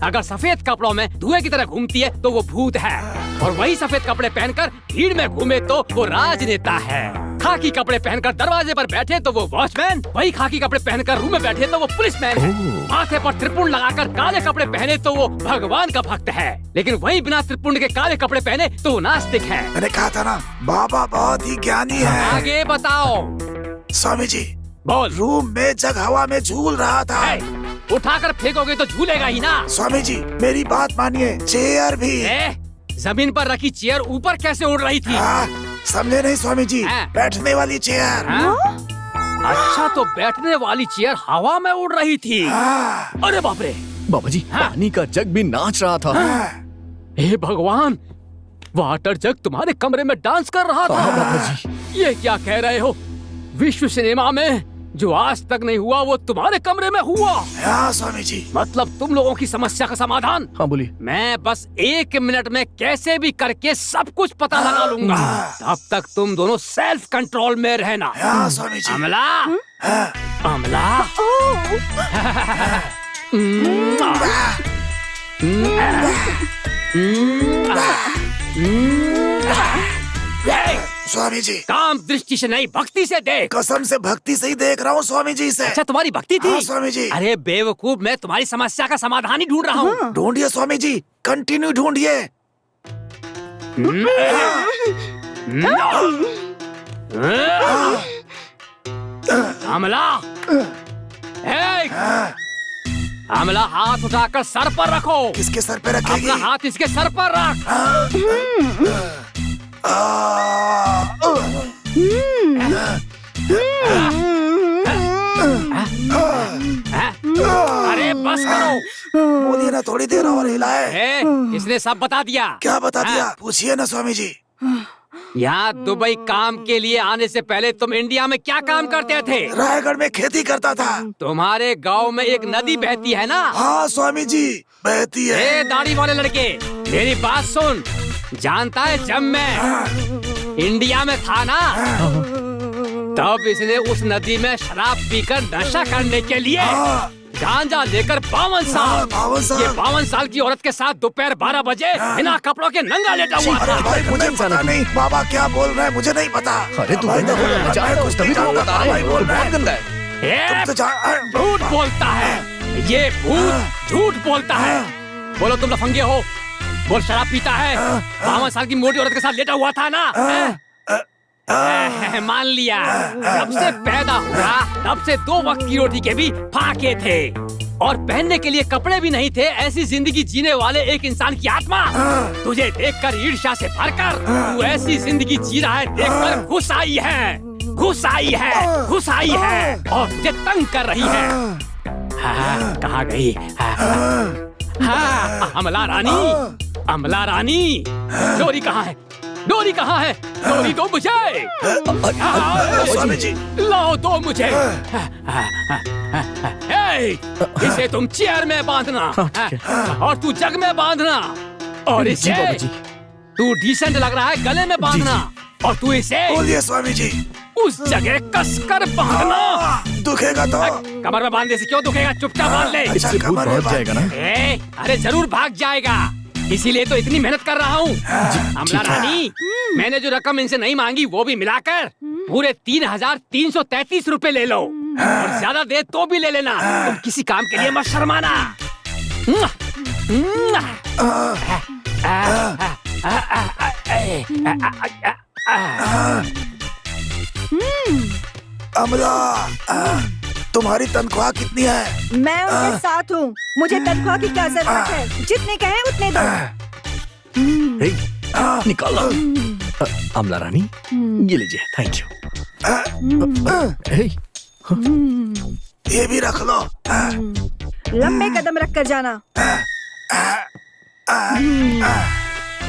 अगर सफेद कपड़ों में धुएं की तरह घूमती है तो वो भूत है, और वही सफेद कपड़े पहनकर भीड़ में घूमे तो वो राजनेता है। खाकी कपड़े पहनकर दरवाजे पर बैठे तो वो वॉचमैन, वही खाकी कपड़े पहनकर रूम में बैठे तो वो पुलिसमैन है। माथे पर त्रिपुंड लगाकर काले कपड़े पहने तो वो भगवान का भक्त है, लेकिन वही बिना त्रिपुंड के काले कपड़े पहने तो वो नास्तिक है। मैंने कहा था ना, बाबा बहुत ही ज्ञानी है। आगे बताओ। स्वामी जी, बोल। रूम में जग हवा में झूल रहा था। उठाकर फेंकोगे तो झूलेगा ही ना। स्वामी जी, मेरी बात मानिए, चेयर भी। जमीन पर रखी चेयर ऊपर कैसे उड़ रही थी? समझे नहीं स्वामी जी, बैठने वाली चेयर। अच्छा, तो बैठने वाली चेयर हवा में उड़ रही थी। अरे बाप रे। बाबा जी, पानी का जग भी नाच रहा था। हे भगवान, वाटर जग तुम्हारे कमरे में डांस कर रहा था। बाबा जी, ये क्या कह रहे हो? विश्व सिनेमा में जो आज तक नहीं हुआ वो तुम्हारे कमरे में हुआ। हाँ स्वामी जी। मतलब तुम लोगों की समस्या का समाधान? हाँ बोलिए। मैं बस 1 मिनट में कैसे भी करके सब कुछ पता लगा लूंगा। तब तक तुम दोनों सेल्फ कंट्रोल में रहना। हाँ स्वामी जी। अमला, अमला। स्वामी जी, काम दृष्टि से नहीं, भक्ति से देख। कसम से भक्ति से ही देख रहा हूँ स्वामी जी से। अच्छा, तुम्हारी भक्ति थी? हाँ स्वामी जी। अरे बेवकूफ, मैं तुम्हारी समस्या का समाधान ही ढूंढ रहा हूँ। ढूंढिए स्वामी जी, कंटिन्यू ढूंढिए। अमला, अमला, हाथ उठाकर सर पर रखो। किसके सर पे रखेगी? अपना हाथ इसके सर पर रख। अरे बस करो। बोलिए ना, थोड़ी देर और हिलाए। इसने सब बता दिया। क्या बता दिया? पूछिए ना स्वामी जी। यहाँ दुबई काम के लिए आने से पहले तुम इंडिया में क्या काम करते थे? रायगढ़ में खेती करता था। तुम्हारे गांव में एक नदी बहती है ना? हाँ स्वामी जी, बहती है। दाढ़ी वाले लड़के, मेरी बात सुन। जानता है, जब मैं इंडिया में था ना, तब इसने उस नदी में शराब पीकर नशा करने के लिए गांजा लेकर 52 साल, ये 52 साल की औरत के साथ दोपहर 12 बजे बिना कपड़ों के नंगा लेटा हुआ था। भाई मुझे पता नहीं, बाबा क्या बोल रहे हैं मुझे नहीं पता। अरे तू तभी तो बता रहा है, बहुत गंदा है। झूठ बोलता है ये भूत, झूठ बोलता है। बोलो तुम लफंगे हो, बोल शराब पीता है, 52 साल की मोटी औरत के साथ लेटा हुआ था ना? मान लिया। जब से पैदा हुआ तब से 2 वक्त की रोटी के भी फाके थे, और पहनने के लिए कपड़े भी नहीं थे। ऐसी जिंदगी जीने वाले एक इंसान की आत्मा तुझे देखकर ईर्ष्या से भरकर तू ऐसी जिंदगी जी रहा है देखकर घुस आई है, घुस आई है, घुस आई है, और तुझे तंग कर रही है। कहाँ गई? अमला रानी, अमला रानी, डोरी कहाँ है? डोरी कहाँ है? डोरी दो मुझे। लाओ दो मुझे। इसे तुम चेयर में बांधना और तू जग में बांधना, और इसे तू डिसेंट लग रहा है गले में बांधना, और तू इसे बोलिए स्वामी जी उस जगह कसकर बांधना। दुखेगा तो? कमर में बांधने से क्यों दुखेगा? चुपचाप बांध ले। इससे भूत भाग जाएगा ना? अरे जरूर भाग जाएगा, इसीलिए तो इतनी मेहनत कर रहा हूँ। अमला रानी, मैंने जो रकम इनसे नहीं मांगी वो भी मिलाकर पूरे 3,333 रुपए ले लो, और ज्यादा दे तो भी ले लेना। तुम किसी काम के लिए मत शर्माना। अमला, तुम्हारी तनख्वाह कितनी है? मैं उनके साथ हूँ, मुझे तनख्वाह की क्या जरूरत है? जितने कहे उतने दो। निकालो। अमला रानी, ये लीजिए, थैंक यू। ये भी रख लो। लंबे कदम रख कर जाना। आ,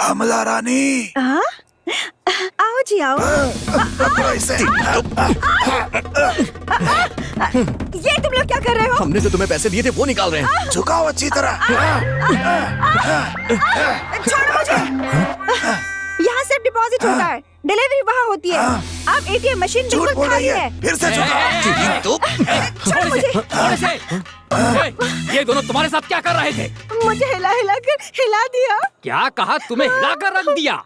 अमला रानी आ? आओ जी आओ। पकड़ो इसे। ये तुम लोग क्या कर रहे हो? हमने जो तुम्हें पैसे दिए थे वो निकाल रहे हैं। झुकाओ अच्छी तरह। छोड़ो मुझे। यहाँ सिर्फ डिपॉजिट होता है, डिलीवरी वहाँ होती है। अब एटीएम मशीन झूठ बिल्कुल बोल रही खाली है, है। फिर से झुकाओ। छोड़ो मुझे। थोड़े से ये दोनों तुम्हारे साथ क्या कर रहे थे? मुझे हिला हिला कर हिला दिया। क्या कहा? तुम्हें हिलाकर रख दिया?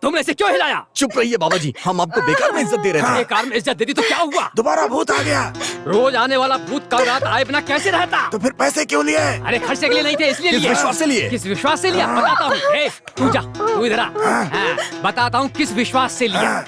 तुमने इसे क्यों हिलाया? चुप रहिए बाबा जी, हम आपको बेकार में इज्जत दे रहे थे। बेकार में इज्जत दे दी तो क्या हुआ? दोबारा भूत आ गया। रोज आने वाला भूत कल रात आए बिना कैसे रहता? तो फिर पैसे क्यों लिए? अरे खर्चे के लिए नहीं थे, इसलिए किस लिए। विश्वास से लिए? किस विश्वास से लिया बताता हूँ। तू जा, तू इधर आ। बताता हूँ किस विश्वास से लिया।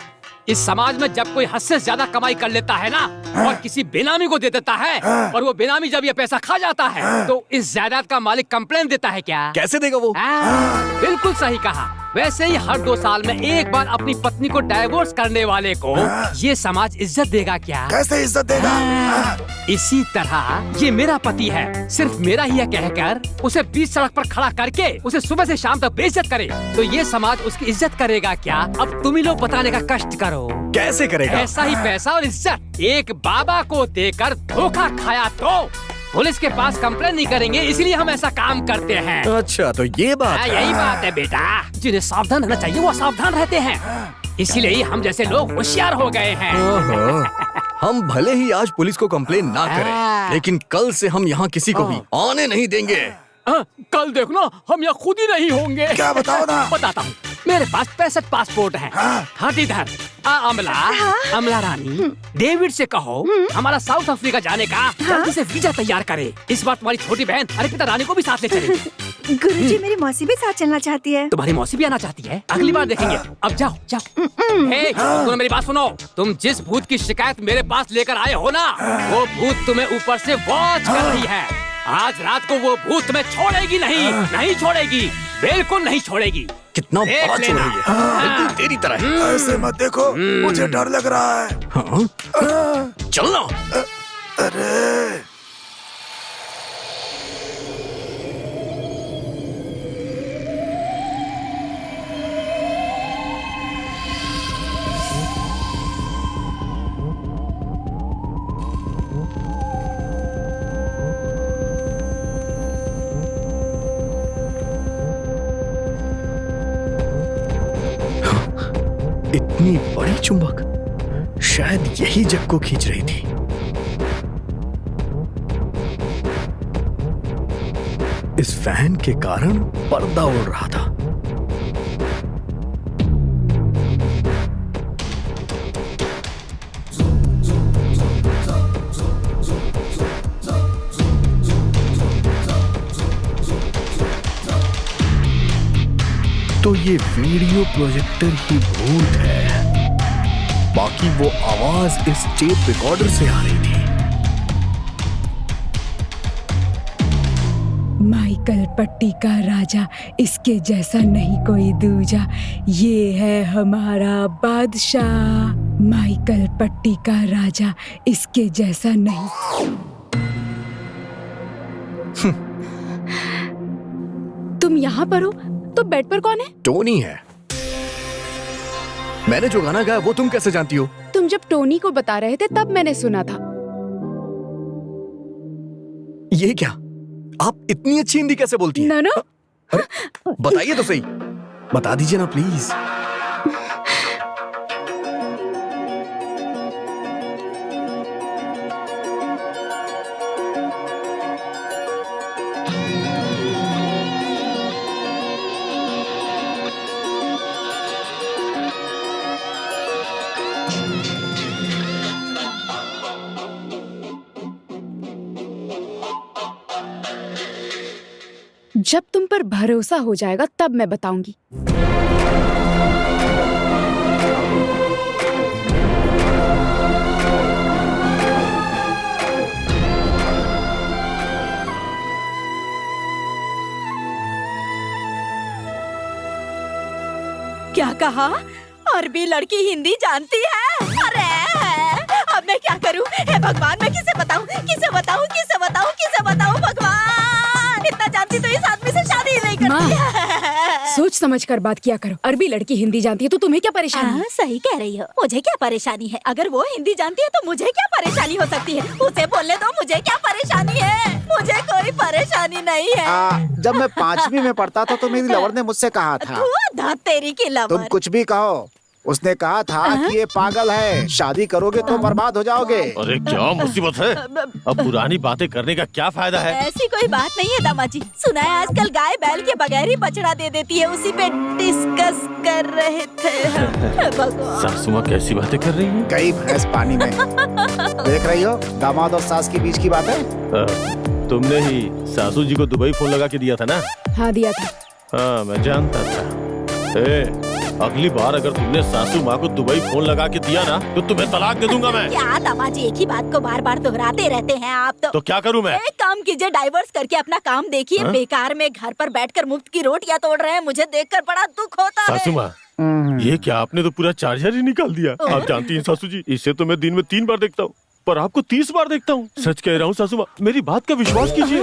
इस समाज में जब कोई हद से ज्यादा कमाई कर लेता है ना और किसी बेनामी को दे देता है और वो बेनामी जब ये पैसा खा जाता है तो इस जायदाद का मालिक कंप्लेन देता है क्या? कैसे देगा वो? बिल्कुल सही कहा। वैसे ही हर 2 साल में एक बार अपनी पत्नी को डाइवोर्स करने वाले को ये समाज इज्जत देगा क्या? कैसे इज्जत देगा? इसी तरह ये मेरा पति है, सिर्फ मेरा ही है कहकर उसे बीच सड़क पर खड़ा करके उसे सुबह से शाम तक बेइज्जत करे तो ये समाज उसकी इज्जत करेगा क्या? अब तुम ही लोग बताने का कष्ट करो। कैसे करेगा? ऐसा ही पैसा और इज्जत एक बाबा को देकर धोखा खाया तो पुलिस के पास कंप्लेन नहीं करेंगे, इसलिए हम ऐसा काम करते हैं। अच्छा तो ये बात है। यही बात है बेटा, जिन्हें सावधान रहना चाहिए वो सावधान रहते हैं, इसीलिए ही हम जैसे लोग होशियार हो गए हैं। हम भले ही आज पुलिस को कंप्लेन ना करें, लेकिन कल से हम यहाँ किसी को भी आने नहीं देंगे। कल देखना हम यहाँ खुद ही नहीं होंगे। क्या बताओ ना? बताता हूँ। मेरे पास 65 पासपोर्ट हैं। हट इधर। अमला रानी, डेविड से कहो हमारा साउथ अफ्रीका जाने का जल्दी से वीजा तैयार करे। इस बार तुम्हारी छोटी बहन अर्पिता रानी को भी साथ ले चलेगी। गुरुजी मेरी मौसी भी साथ चलना चाहती है। तुम्हारी मौसी भी आना चाहती है? अगली बार देखेंगे। अब जाओ जाओ। तुम मेरी बात सुनो। तुम जिस भूत की शिकायत मेरे पास लेकर आए हो ना, वो भूत तुम्हें ऊपर से वॉच कर रही है। आज रात को वो भूत तुम्हें छोड़ेगी नहीं, नहीं छोड़ेगी, बिल्कुल नहीं छोड़ेगी। कितना बड़ा चोर है ये, बिल्कुल तेरी तरह है। ऐसे मत देखो, मुझे डर लग रहा है। चलना। अरे इतनी बड़ी चुंबक शायद यही जग को खींच रही थी। इस फैन के कारण पर्दा उड़ रहा था। तो ये वीडियो प्रोजेक्टर ही भूत है, बाकी वो आवाज इस टेप रिकॉर्डर से आ रही थी। माइकल पट्टी का राजा, इसके जैसा नहीं कोई दूजा, ये है हमारा बादशाह। माइकल पट्टी का राजा, इसके जैसा नहीं। तुम यहाँ पर हो तो बेड पर कौन है? टोनी है। मैंने जो गाना गाया वो तुम कैसे जानती हो? तुम जब टोनी को बता रहे थे तब मैंने सुना था। ये क्या? आप इतनी अच्छी हिंदी कैसे बोलती हैं? ना अरे बताइए तो सही, बता दीजिए ना प्लीज। तुम पर भरोसा हो जाएगा तब मैं बताऊंगी। क्या कहा? अरबी लड़की हिंदी जानती है? अरे अब मैं क्या करूं? हे भगवान, मैं किसे बताऊं? किसे बताऊं? किसे बताऊं? किसे बताऊं? भगवान, इतना जानती तो इस आदमी से शादी ही नहीं करती। सोच समझ कर बात किया करो। अरबी लड़की हिंदी जानती है तो तुम्हें क्या परेशानी है? सही कह रही हो। मुझे क्या परेशानी है? अगर वो हिंदी जानती है तो मुझे क्या परेशानी हो सकती है? उसे बोलने दो, मुझे क्या परेशानी है? मुझे कोई परेशानी नहीं है। जब मैं 5वीं में पढ़ता था तो मेरी लवर ने मुझसे कहा था, तेरी की लवर। तुम कुछ भी कहो, उसने कहा था कि ये पागल है, शादी करोगे तो बर्बाद हो जाओगे। अरे क्या मुसीबत है? अब पुरानी बातें करने का क्या फायदा है? ऐसी कोई बात नहीं है दामाजी। सुना है आजकल गाय बैल के बगैर ही बछड़ा दे देती है, उसी पे डिस्कस कर रहे थे। सासू माँ कैसी बातें कर रही है? गई भैंस पानी में। देख रही हो दामाद और सास के बीच की बातें। तुमने ही सासू जी को दुबई फोन लगा के दिया था ना? हाँ दिया था। हाँ मैं जानता था। अगली बार अगर तुमने सासू माँ को दुबई फोन लगा के दिया ना तो तुम्हें तलाक दे दूंगा मैं। क्या दामाजी एक ही बात को बार बार दोहराते रहते हैं आप तो क्या करूँ मैं? एक काम कीजिए, डाइवर्स करके अपना काम देखिए। बेकार में घर पर बैठकर मुफ्त की रोटियां तोड़ रहे हैं, मुझे देखकर बड़ा दुख होता है। सासू माँ, ये क्या आपने तो पूरा चार्जर ही निकाल दिया। आप जानती हैं सासू जी, इसे तो मैं दिन में 3 बार देखता हूँ पर आपको 30 बार देखता हूँ। सच कह रहा हूँ सासू माँ, मेरी बात का विश्वास कीजिए।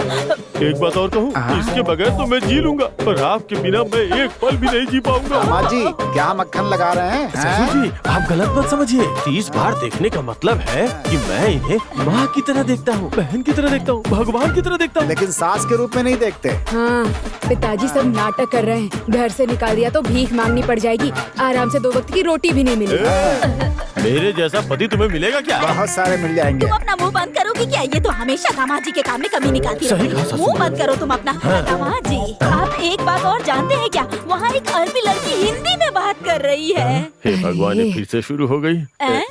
एक बात और कहूँ, इसके बगैर तो मैं जी लूंगा पर आपके बिना मैं एक पल भी नहीं जी पाऊंगा। माँ जी क्या मक्खन लगा रहे हैं? सासू जी आप गलत मत समझिए। 30 बार देखने का मतलब है कि मैं इन्हें माँ की तरह देखता हूँ, बहन की तरह देखता हूँ, भगवान की तरह देखता हूँ। लेकिन सास के रूप में नहीं देखते। हाँ पिताजी सब नाटक कर रहे हैं। घर से निकाल दिया तो भीख मांगनी पड़ जाएगी, आराम से 2 वक्त की रोटी भी नहीं मिलेगी। मेरे जैसा पति तुम्हें मिलेगा क्या? बहुत सारे मिल जाएंगे। तुम अपना मुंह बंद करोगी क्या? ये तो हमेशा दामाद जी के काम में कमी निकालती रहती है। मुंह बंद करो तुम अपना। दामाद जी आप एक बात और जानते हैं क्या? वहाँ एक अरबी लड़की हिंदी में बात कर रही है। हे भगवान, ये फिर से शुरू हो गई।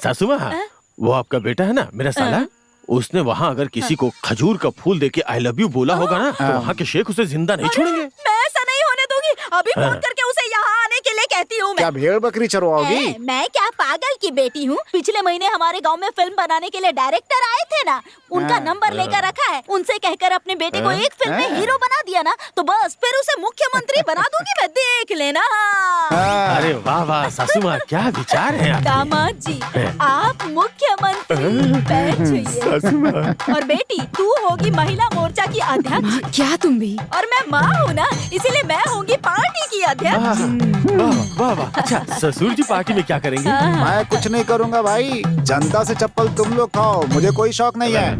सासू माँ, वो आपका बेटा है ना, मेरा साला, उसने वहाँ अगर किसी को खजूर का फूल देके आई लव यू बोला होगा ना तो वहाँ के शेख उसे जिंदा नहीं छोड़ेंगे। मैं ऐसा नहीं होने दूंगी। अभी फोन करके उसे यहाँ आने के लिए कहती हूँ। क्या भेड़ बकरी चरवाओगी? मैं क्या पागल की बेटी हूँ? पिछले महीने हमारे गांव में फिल्म बनाने के लिए डायरेक्टर आए थे ना, उनका नंबर लेकर रखा है। उनसे कहकर अपने बेटे को एक फिल्म में हीरो बना दिया ना तो बस फिर उसे मुख्यमंत्री बना दूंगी मैं, देख लेना। अरे वाह वाह सासू माँ, क्या विचार है आपके? दामाद जी आप मुख्यमंत्री बैठ और बेटी तू होगी महिला मोर्चा की अध्यक्ष। क्या तुम भी? और मैं माँ हूँ ना, इसीलिए मैं होंगी पार्टी की अध्यक्ष। वाह वाह। अच्छा ससुर जी पार्टी में क्या करेंगे? मैं कुछ नहीं करूँगा भाई, जनता से चप्पल तुम लोग खाओ, मुझे कोई शौक नहीं है।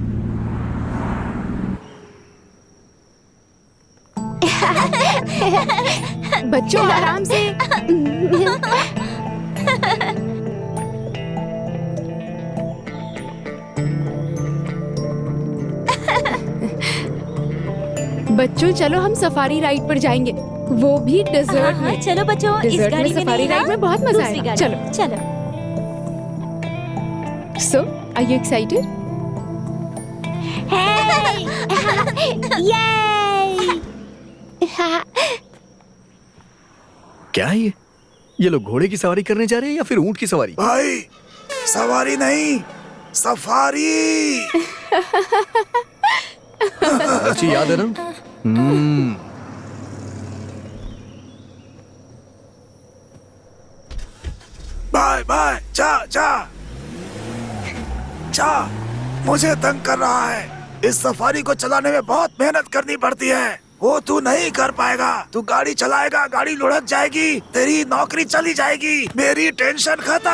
बच्चों आराम से। बच्चों चलो हम सफारी राइड पर जाएंगे, वो भी डेजर्ट में। चलो बच्चों, इस गाड़ी में सफारी राइड में बहुत मजा आएगा। चलो चलो। सो आर यू एक्साइटेड? क्या है ये लोग घोड़े की सवारी करने जा रहे हैं या फिर ऊंट की सवारी? भाई सवारी नहीं, सफारी। अच्छी याद है ना? बाय बाय, जा जा जा, मुझे तंग कर रहा है। इस सफारी को चलाने में बहुत मेहनत करनी पड़ती है, वो तू नहीं कर पाएगा। तू गाड़ी चलाएगा, गाड़ी लुढ़क जाएगी, तेरी नौकरी चली जाएगी, मेरी टेंशन खत्म।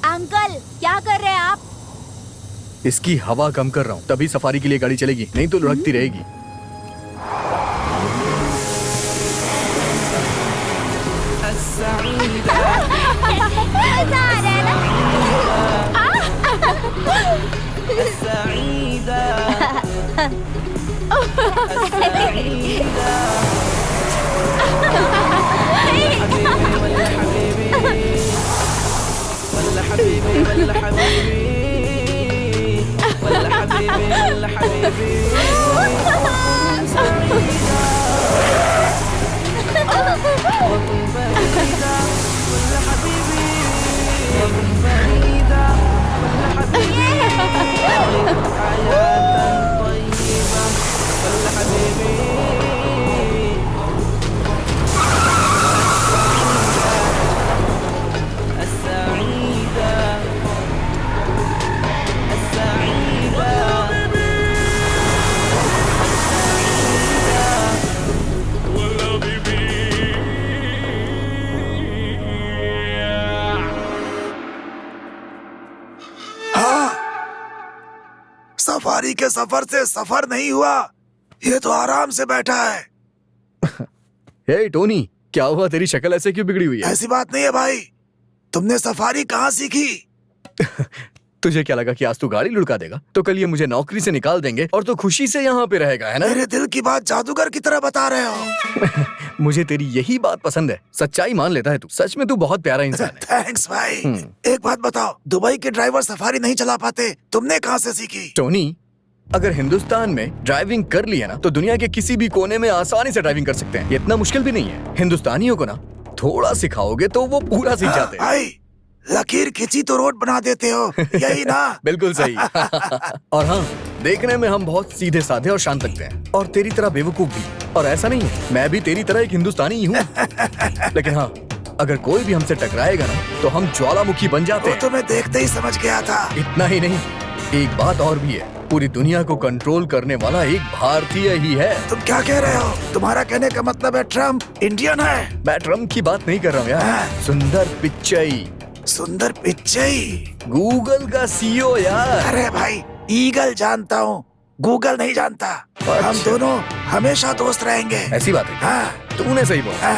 अंकल क्या कर रहे हैं आप? इसकी हवा कम कर रहा हूँ, तभी सफारी के लिए गाड़ी चलेगी, नहीं तो लुढ़कती रहेगी। मजा आ रहा है ना? सफारी के सफर से सफर नहीं हुआ, ये तो आराम से बैठा है। हे टोनी, क्या हुआ? तेरी शक्ल ऐसे क्यों बिगड़ी हुई है? ऐसी बात नहीं है भाई, तुमने सफारी कहाँ सीखी? तुझे क्या लगा कि आज तू गाड़ी लुढ़का देगा तो कल ये मुझे नौकरी से निकाल देंगे और तू खुशी से यहाँ पे रहेगा, है ना? मेरे दिल की बात जादूगर की तरह बता रहे हो। मुझे तेरी यही बात पसंद है, सच्चाई मान लेता है तू। सच में तू बहुत प्यारा इंसान है। थैंक्स भाई। एक बात बताओ, दुबई के ड्राइवर सफारी नहीं चला पाते, तुमने कहाँ से सीखी? टोनी, अगर हिंदुस्तान में ड्राइविंग कर ली है ना तो दुनिया के किसी भी कोने में आसानी से ड्राइविंग कर सकते हैं। ये इतना मुश्किल भी नहीं है। हिंदुस्तानियों को ना थोड़ा सिखाओगे तो वो पूरा सीख जाते हैं। भाई, लकीर खींची तो रोड बना देते हो, यही ना? बिल्कुल सही। और हाँ, देखने में हम बहुत सीधे साधे और शांत लगते हैं, और तेरी तरह बेवकूफ भी। और ऐसा नहीं है, मैं भी तेरी तरह एक हिंदुस्तानी ही हूँ। लेकिन हाँ, अगर कोई भी हमसे टकराएगा ना तो हम ज्वालामुखी बन जाते हैं। तो मैं देखते ही समझ गया था। इतना ही नहीं, एक बात और भी है, पूरी दुनिया को कंट्रोल करने वाला एक भारतीय ही है। तुम क्या कह रहे हो? तुम्हारा कहने का मतलब है ट्रम्प इंडियन है? मैं ट्रम्प की बात नहीं कर रहा हूँ यार, सुंदर पिच्चई। सुंदर पिच्चई? गूगल का सीईओ यार। अरे भाई, ईगल जानता हूँ, गूगल नहीं जानता। अच्छा। हम दोनों हमेशा दोस्त रहेंगे। ऐसी बात है? हाँ। तूने सही बोला।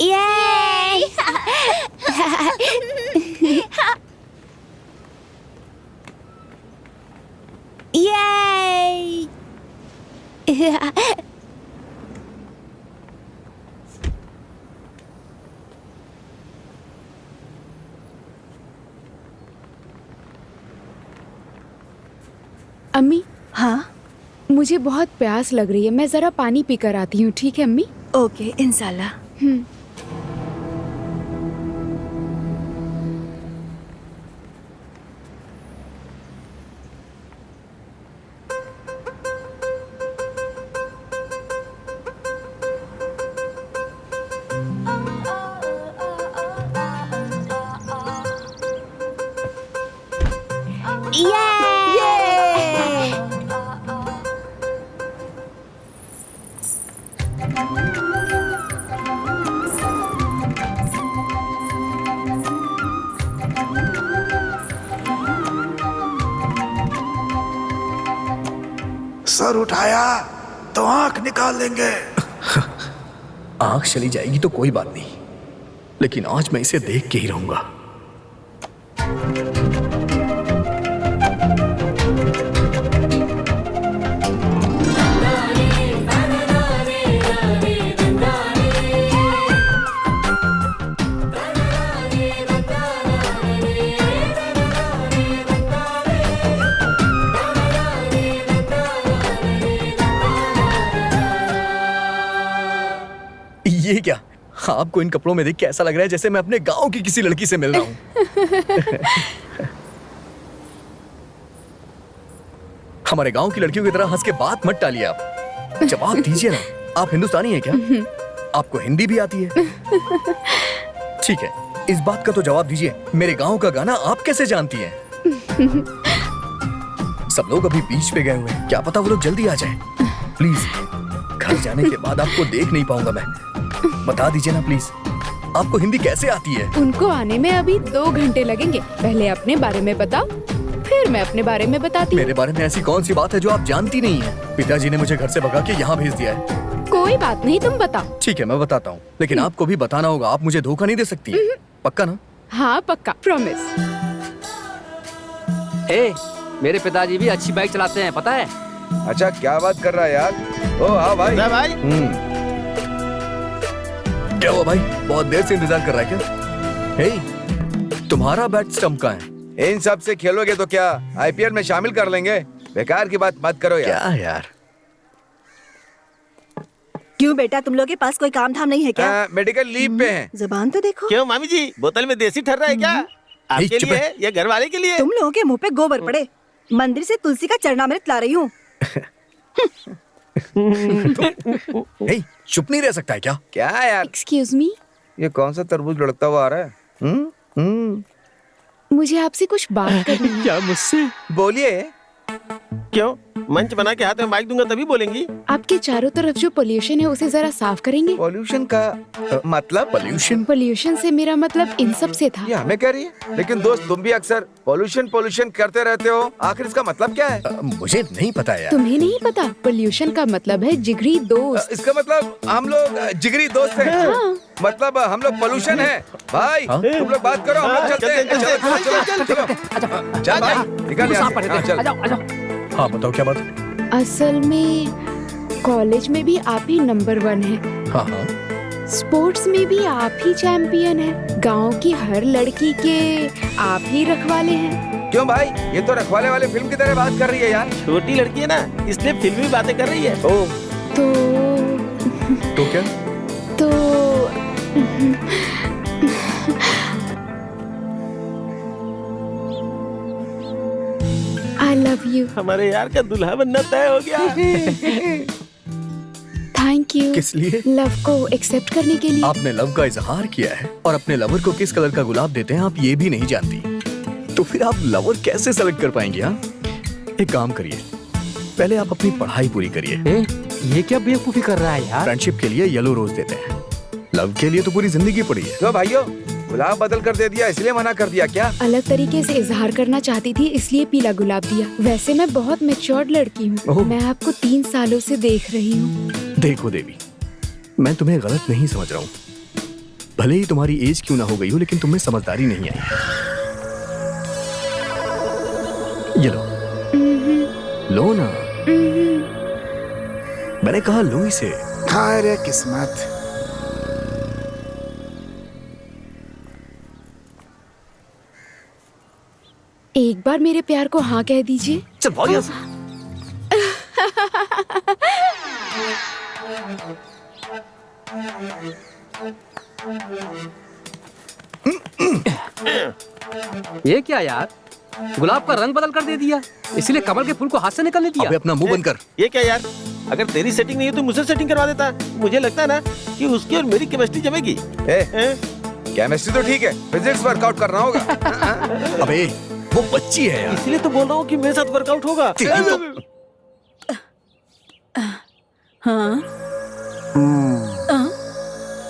Yay! Yay! अम्मी, हाँ मुझे बहुत प्यास लग रही है, मैं जरा पानी पीकर आती हूँ, ठीक है अम्मी? ओके, इंशाल्लाह। सर उठाया तो आंख निकाल लेंगे। आंख चली जाएगी तो कोई बात नहीं, लेकिन आज मैं इसे देख के ही रहूंगा। ये क्या? आपको इन कपड़ों में देख के ऐसा लग रहा है जैसे मैं अपने गांव की किसी लड़की से मिल रहा हूँ। हमारे गांव की लड़कियों की तरह हंस के बात मत टालिए आप। जवाब दीजिए ना, आप हिंदुस्तानी हैं क्या? आपको हिंदी भी आती है? ठीक है, इस बात का तो जवाब दीजिए, मेरे गांव का गाना आप कैसे जानती हैं? सब लोग अभी बीच पे गए हुए हैं, क्या पता वो लोग जल्दी आ जाएं। प्लीज घर वापस जाने के बाद आपको देख नहीं पाऊंगा मैं। बता दीजिए ना प्लीज, आपको हिंदी कैसे आती है? उनको आने में अभी 2 घंटे लगेंगे। पहले अपने बारे में बताओ, फिर मैं अपने बारे में बताती हूँ। मेरे बारे में ऐसी कौन सी बात है जो आप जानती नहीं है? पिताजी ने मुझे घर से भगा के यहाँ भेज दिया है। कोई बात नहीं, तुम बताओ। ठीक है, मैं बताता हूँ, लेकिन आपको भी बताना होगा। आप मुझे धोखा नहीं दे सकती, पक्का ना? हाँ पक्का, प्रॉमिस। मेरे पिताजी भी अच्छी बाइक चलाते हैं, पता है? अच्छा, क्या बात कर रहा है यार? ओ हाँ भाई। भाई क्या हुआ भाई, बहुत देर से इंतजार कर रहा है क्या? हे, तुम्हारा बैट स्टंप का है। इन सब से खेलोगे तो क्या आईपीएल में शामिल कर लेंगे? बेकार की बात मत करो यार। क्या यार? क्यों बेटा, तुम लोग के पास कोई काम धाम नहीं है क्या? मेडिकल लीव पे हैं। जुबान तो देखो। क्यों मामी जी, बोतल में देसी ठर रहा है क्या? आपके चुप लिए है। है या घर वाले के लिए? तुम लोगों के मुंह पे गोबर पड़े। मंदिर से तुलसी का चरणामृत ला रही हूँ। हे, चुप नहीं रह सकता है क्या? क्या यार, एक्सक्यूज मी, ये कौन सा तरबूज लड़ता हुआ आ रहा है? मुझे आपसे कुछ बात करनी है। क्या मुझसे? बोलिए। क्यों, मंच बना के हाथ में माइक दूंगा तभी बोलेंगी? आपके चारों तरफ जो पोल्यूशन है उसे जरा साफ करेंगे। पॉल्यूशन का मतलब? पोल्यूशन? पोल्यूशन से मेरा मतलब इन सब से था। ये हमें कह रही है, लेकिन दोस्त तुम भी अक्सर पोल्यूशन करते रहते हो। आखिर इसका मतलब क्या है? मुझे नहीं पता यार। तुम्हें नहीं पता? पोल्यूशन का मतलब है जिगरी दोस्त। इसका मतलब हम लोग जिगरी दोस्त हैं। हाँ। मतलब हम लोग पोल्यूशन है। भाई हाँ? तुम लोग बात करो, हम लोग चलते हैं। चलो चल भाई, निकल यहाँ से। हाँ, चल। हाँ बताओ, क्या बात? असल में कॉलेज में भी आप ही नंबर 1 है, हाँ हाँ। स्पोर्ट्स में भी आप ही चैंपियन है, गांव की हर लड़की के आप ही रखवाले हैं। क्यों भाई, ये तो रखवाले वाले फिल्म की तरह बात कर रही है यार। छोटी लड़की है ना, इसलिए फिल्मी बातें कर रही है। ओह, तो क्या? तो आई लव यू। हमारे यार का दुल्हा बनना तय हो गया। Thank you. किस लिए? लव को एक्सेप्ट करने के लिए। आपने लव का इजहार किया है और अपने लवर को किस कलर का गुलाब देते हैं आप ये भी नहीं जानती, तो फिर आप लवर कैसे सेलेक्ट कर पाएंगे? हाँ, एक काम करिए, पहले आप अपनी पढ़ाई पूरी करिए। ये क्या बेवकूफी कर रहा है यार? फ्रेंडशिप के लिए येलो रोज देते हैं, लव के लिए तो पूरी जिंदगी पड़ी है। तो भाइयों, गुलाब बदल कर दे दिया इसलिए मना कर दिया क्या? अलग तरीके से इजहार करना चाहती थी इसलिए पीला गुलाब दिया। वैसे मैं बहुत मैच्योर्ड लड़की हूँ। ओह। मैं आपको 3 सालों से देख रही हूँ। देखो देवी, मैं तुम्हें गलत नहीं समझ रहा हूँ। भले ही तुम्हारी एज क्यों ना हो गई हो, लेकिन तुम्हें समझदारी नहीं आई। ये लो, लो ना। मैंने कहा लो इसे। हाय रे किस्मत। एक बार मेरे प्यार को हाँ कह दीजिए। चल भाग यहाँ से। ये क्या यार, गुलाब का रंग बदल कर दे दिया, इसलिए कमल के फूल को हाथ से निकलने दिया। अबे अपना मुंह बंद कर। ये क्या यार, अगर तेरी सेटिंग नहीं है तो मुझसे सेटिंग करवा देता। मुझे लगता है ना कि उसकी और मेरी केमिस्ट्री जमेगी। केमिस्ट्री तो ठीक है, फिजिक्स वर्कआउट करना होगा। अबे वो बच्ची है यार। इसलिए तो बोल रहा हूँ कि मेरे साथ वर्कआउट होगा। हाँ?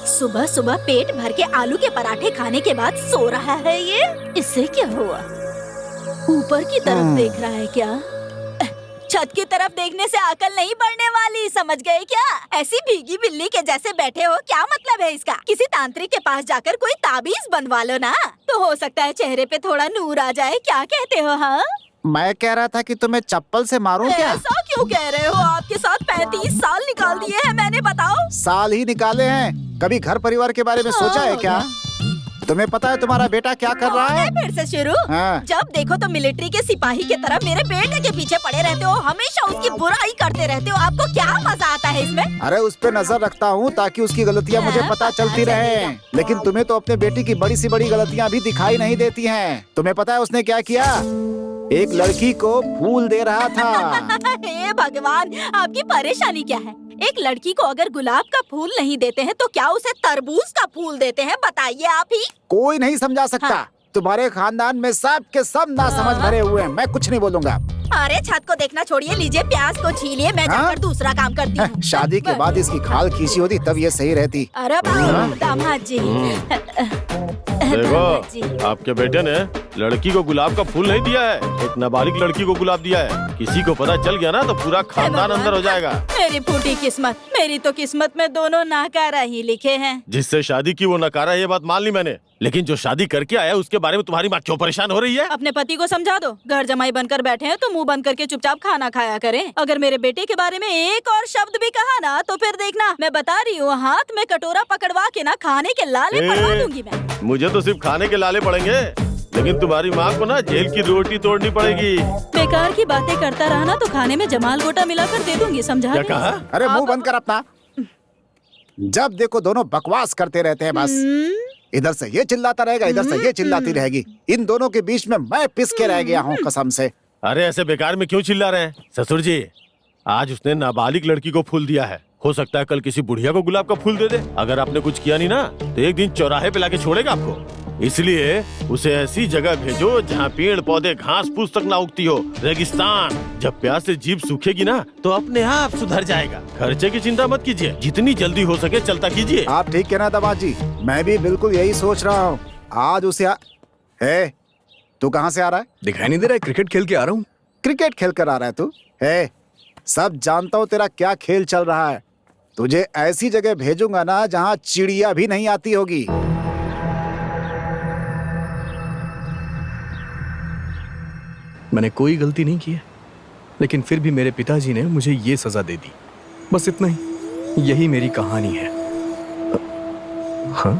सुबह सुबह पेट भर के आलू के पराठे खाने के बाद सो रहा है ये? इससे क्या हुआ? ऊपर की तरफ देख रहा है क्या? छत की तरफ देखने से अकल नहीं बढ़ने वाली, समझ गए क्या? ऐसी भीगी बिल्ली के जैसे बैठे हो, क्या मतलब है इसका? किसी तांत्रिक के पास जाकर कोई ताबीज बनवा लो ना, तो हो सकता है चेहरे पे थोड़ा नूर आ जाए। क्या कहते हो? हाँ, मैं कह रहा था कि तुम्हें चप्पल से मारूं क्या? ऐसा क्यों कह रहे हो? आपके साथ 35 साल निकाल दिए हैं मैंने, बताओ। साल ही निकाले हैं, कभी घर परिवार के बारे में सोचा है क्या? तुम्हें पता है तुम्हारा बेटा क्या कर रहा है? फिर से शुरू? हाँ। जब देखो तो मिलिट्री के सिपाही की तरह मेरे बेटे के पीछे पड़े रहते हो, हमेशा उसकी बुराई करते रहते हो। आपको क्या मजा आता है इसमें? अरे उस पे नजर रखता हूँ ताकि उसकी गलतियाँ मुझे पता चलती रहे, लेकिन तुम्हें तो अपने बेटी की बड़ी सी बड़ी गलतियाँ भी दिखाई नहीं देती हैं। तुम्हें पता है उसने क्या किया? एक लड़की को फूल दे रहा था। हे भगवान, आपकी परेशानी क्या है? एक लड़की को अगर गुलाब का फूल नहीं देते हैं तो क्या उसे तरबूज का फूल देते हैं? बताइए आप ही। कोई नहीं समझा सकता। हाँ। तुम्हारे खानदान में सब के सब नासमझ भरे हुए हैं। मैं कुछ नहीं बोलूंगा। अरे छत को देखना छोड़िए, लीजिए प्याज को छीलिए, मैं जाकर दूसरा काम करती हूँ। शादी के बाद इसकी खाल खींची होती तब ये सही रहती। अरे दामाद जी, देखो आपके बेटे ने लड़की को गुलाब का फूल नहीं दिया है, एक नाबालिग लड़की को गुलाब दिया है। किसी को पता चल गया ना तो पूरा खानदान अंदर हो जाएगा। मेरी फूटी किस्मत, मेरी तो किस्मत में दोनों नाकारा ही लिखे हैं। जिससे शादी की वो नकारा, ये बात मान ली मैंने, लेकिन जो शादी करके आया उसके बारे में तुम्हारी माँ क्यों परेशान हो रही है? अपने पति को समझा दो, घर जमाई बनकर बैठे हैं तो मुंह बंद करके चुपचाप खाना खाया करें। अगर मेरे बेटे के बारे में एक और शब्द भी कहा ना तो फिर देखना, मैं बता रही हूँ, हाथ में कटोरा पकड़वा के ना खाने के लाले पड़वा दूंगी मैं। मुझे तो सिर्फ खाने के लाले पड़ेंगे, लेकिन तुम्हारी माँ को ना जेल की रोटी तोड़नी पड़ेगी। बेकार की बातें करता रहा ना तो खाने में जमाल गोटा मिलाकर दे दूंगी, समझा? क्या कहा? अरे मुंह बंद कर अपना। जब देखो दोनों बकवास करते रहते हैं बस। इधर से ये चिल्लाता रहेगा, इधर से ये चिल्लाती रहेगी। इन दोनों के बीच में मैं पिस के रह गया हूँ कसम से। अरे ऐसे बेकार में क्यों चिल्ला रहे हैं? ससुर जी, आज उसने नाबालिग लड़की को फूल दिया है, हो सकता है कल किसी बुढ़िया को गुलाब का फूल दे दे। अगर आपने कुछ किया नहीं ना तो एक दिन चौराहे पे लाके छोड़ेगा आपको। इसलिए उसे ऐसी जगह भेजो जहाँ पेड़ पौधे घास फूस तक ना उगती हो, रेगिस्तान। जब प्यास से जीभ सूखेगी ना तो अपने आप सुधर जाएगा। खर्चे की चिंता मत कीजिए, जितनी जल्दी हो सके चलता कीजिए। आप ठीक कहना दामाद जी, मैं भी बिल्कुल यही सोच रहा हूँ। आज उसे तू कहाँ से आ रहा है? दिखाई नहीं दे रहा है, क्रिकेट खेल के आ रहा हूँ। क्रिकेट खेल कर आ रहा है तू? सब जानता हूँ तेरा क्या खेल चल रहा है। तुझे ऐसी जगह भेजूंगा ना जहाँ चिड़िया भी नहीं आती होगी। मैंने कोई गलती नहीं की है, लेकिन फिर भी मेरे पिताजी ने मुझे ये सजा दे दी। बस इतना ही, यही मेरी कहानी है। हाँ?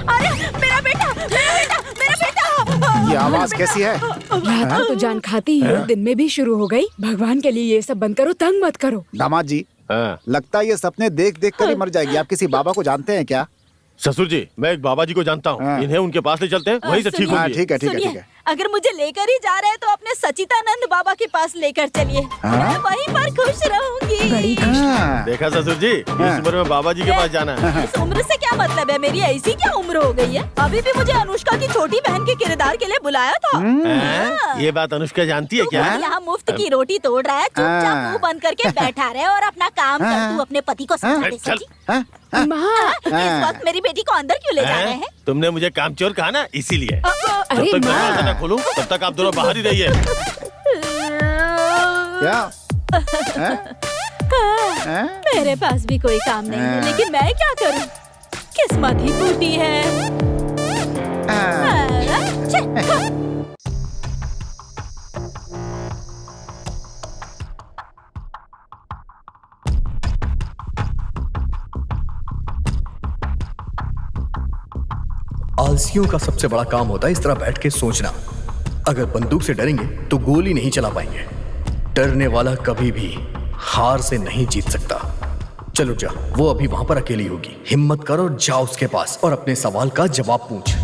अरे मेरा बेटा, मेरा बेटा, मेरा बेटा! ये आवाज कैसी है? रात को तो जान खाती ही हो, दिन में भी शुरू हो गई। भगवान के लिए ये सब बंद करो, तंग मत करो। दामाद जी, लगता है ये सपने देख देख कर ही मर जाएगी। आप किसी बाबा को जानते हैं क्या? ससुर जी, मैं एक बाबा जी को जानता हूँ, इन्हें उनके पास ले चलते हैं, वहीं से ठीक होंगे। ठीक है ठीक है ठीक है। अगर मुझे लेकर ही जा रहे हैं तो अपने सचितानंद बाबा के पास लेकर चलिए, मैं वहीं पर खुश रहूंगी। बड़ी खुश। देखा ससुर जी, इस उम्र में बाबा जी के पास जाना है। इस उम्र से क्या मतलब है? मेरी ऐसी क्या उम्र हो गई है? अभी भी मुझे अनुष्का की छोटी बहन के किरदार के लिए बुलाया था। ये बात अनुष्का जानती है क्या? यहाँ मुफ्त की रोटी तोड़ रहा है, चुपचाप मुंह बंद करके बैठा रहे और अपना काम कर। तू अपने पति को समझा दे सची। माँ, इस वक्त मेरी बेटी को अंदर क्यों ले जा रहे हैं? तुमने मुझे कामचोर कहा ना, इसीलिए। जब अरे तक माँ, दरवाजा न खोलूं तब तक आप दोनों बाहर ही रहिए। क्या? मेरे पास भी कोई काम नहीं है, लेकिन मैं क्या करूं? किस्मत ही फूटी है। आलसियों का सबसे बड़ा काम होता है इस तरह बैठ के सोचना। अगर बंदूक से डरेंगे तो गोली नहीं चला पाएंगे। डरने वाला कभी भी हार से नहीं जीत सकता। चलो जा, वो अभी वहां पर अकेली होगी। हिम्मत कर और जा उसके पास और अपने सवाल का जवाब पूछ।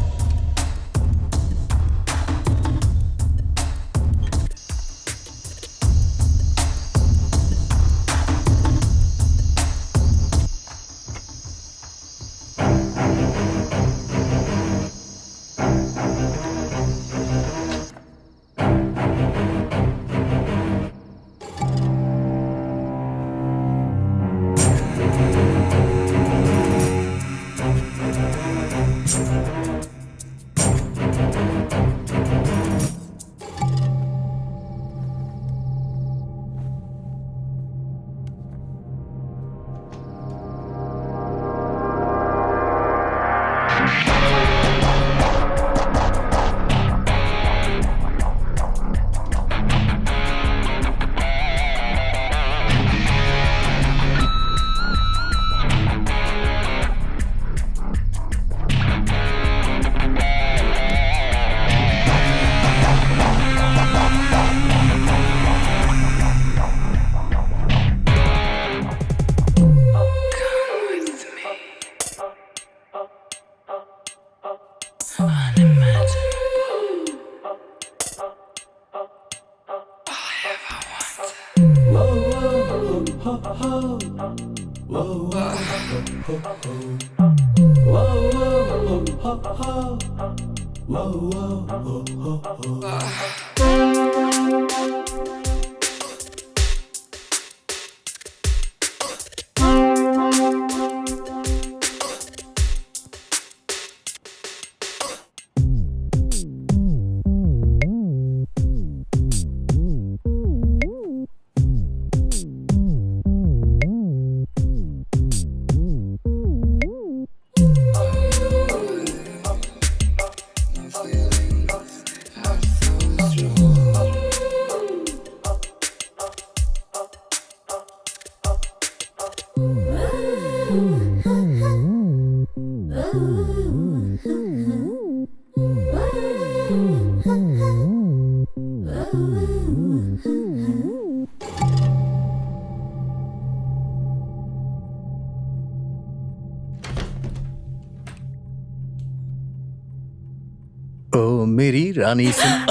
ओ मेरी रानी सिंह।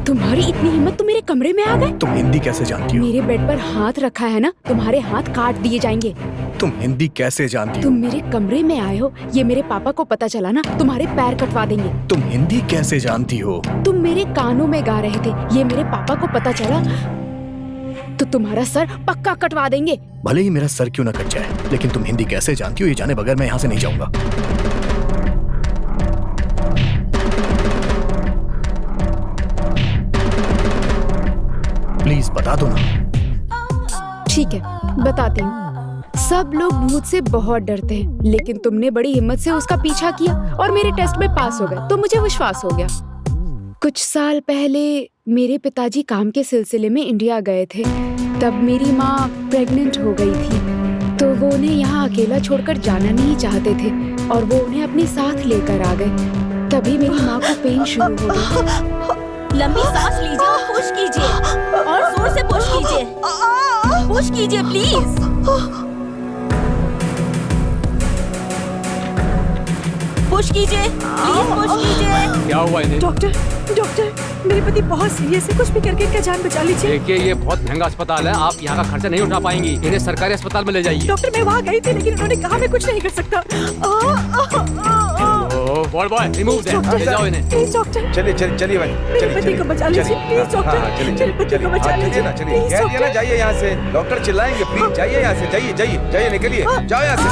तुम्हारी इतनी हिम्मत, तुम मेरे कमरे में आ गए? तुम हिंदी कैसे जानती हो? मेरे बेड पर हाथ रखा है ना, तुम्हारे हाथ काट दिए जाएंगे। तुम हिंदी कैसे जानती हो? तुम मेरे कमरे में आए हो, ये मेरे पापा को पता चला ना, तुम्हारे पैर कटवा देंगे। तुम हिंदी कैसे जानती हो? तुम मेरे कानों में गा रहे थे, ये मेरे पापा को पता चला तो तुम्हारा सर पक्का कटवा देंगे। भले ही मेरा सर क्यों ना कट जाए, लेकिन तुम हिंदी कैसे जानती हो ये जाने बगैर मैं यहाँ से नहीं जाऊंगा। प्लीज बता दो ना। ठीक है, बताती हूँ। सब लोग भूत से बहुत डरते हैं, लेकिन तुमने बड़ी हिम्मत से उसका पीछा किया और मेरे टेस्ट में पास हो गए, तो मुझे विश्वास हो गया। कुछ साल पहले मेरे पिताजी काम के सिलसिले में इंडिया गए थे। तब मेरी माँ प्रेग्नेंट हो गई थी, तो वो उन्हें यहाँ अकेला छोड़कर जाना नहीं चाहते थे और वो उन्हें अपने साथ लेकर आ गए। तभी मेरी माँ को पेन शुरू हो गई। लंबी सांस लीजिए और पुश कीजिए, और जोर से पुश कीजिए। पुश कीजिए प्लीज। पुश कीजिए प्लीज, पुश कीजिए। क्या हुआ इन्हें? डॉक्टर, मेरे पति बहुत सीरियस है, कुछ भी करके इनका जान बचा लीजिए। देखिए, ये बहुत महंगा अस्पताल है, आप यहाँ का खर्चा नहीं उठा पाएंगी। इन्हें सरकारी अस्पताल में ले जाइए। डॉक्टर, मैं वहाँ गई थी, लेकिन उन्होंने कहा मैं कुछ नहीं कर सकता। बॉय बॉय, रिमूव देम, ले जाओ इन्हें। प्लीज डॉक्टर, चलिए भाई, मेरे पति को बचा लीजिए प्लीज डॉक्टर। मेरे पति को बचा लीजिए प्लीज डॉक्टर। जाइए यहाँ से, डॉक्टर चिल्लाएंगे। प्लीज जाइए यहाँ से, जाइए, निकलिए, जाओ यहाँ से।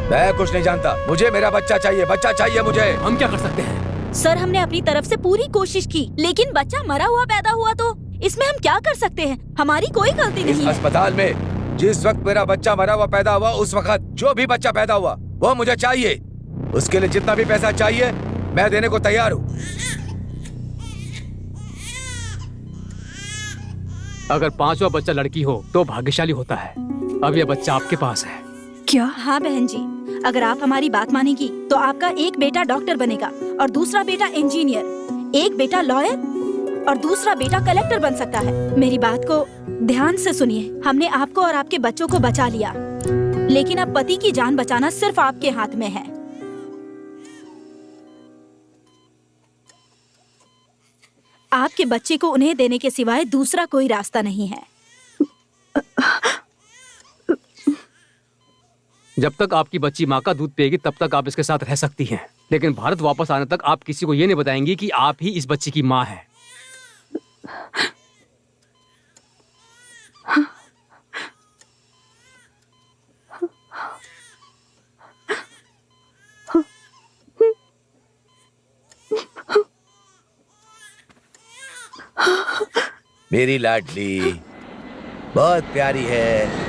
मैं कुछ नहीं जानता, मुझे मेरा बच्चा चाहिए मुझे। हम क्या कर सकते हैं? सर, हमने अपनी तरफ से पूरी कोशिश की, लेकिन बच्चा मरा हुआ पैदा हुआ तो इसमें हम क्या कर सकते हैं? हमारी कोई गलती नहीं है। अस्पताल में जिस वक्त मेरा बच्चा मरा हुआ पैदा हुआ, उस वक्त जो भी बच्चा पैदा हुआ वो मुझे चाहिए। उसके लिए जितना भी पैसा चाहिए मैं देने को तैयार हूँ। अगर पांचवा बच्चा लड़की हो तो भाग्यशाली होता है। अब यह बच्चा आपके पास है। क्या? हाँ बहन जी, अगर आप हमारी बात मानेगी तो आपका एक बेटा डॉक्टर बनेगा और दूसरा बेटा इंजीनियर, एक बेटा लॉयर और दूसरा बेटा कलेक्टर बन सकता है। मेरी बात को ध्यान से सुनिए। हमने आपको और आपके बच्चों को बचा लिया, लेकिन अब पति की जान बचाना सिर्फ आपके हाथ में है। आपके बच्चे को उन्हें देने के सिवाय दूसरा कोई रास्ता नहीं है। जब तक आपकी बच्ची माँ का दूध पिएगी तब तक आप इसके साथ रह सकती हैं, लेकिन भारत वापस आने तक आप किसी को ये नहीं बताएंगी कि आप ही इस बच्ची की माँ हैं। मेरी लाडली बहुत प्यारी है।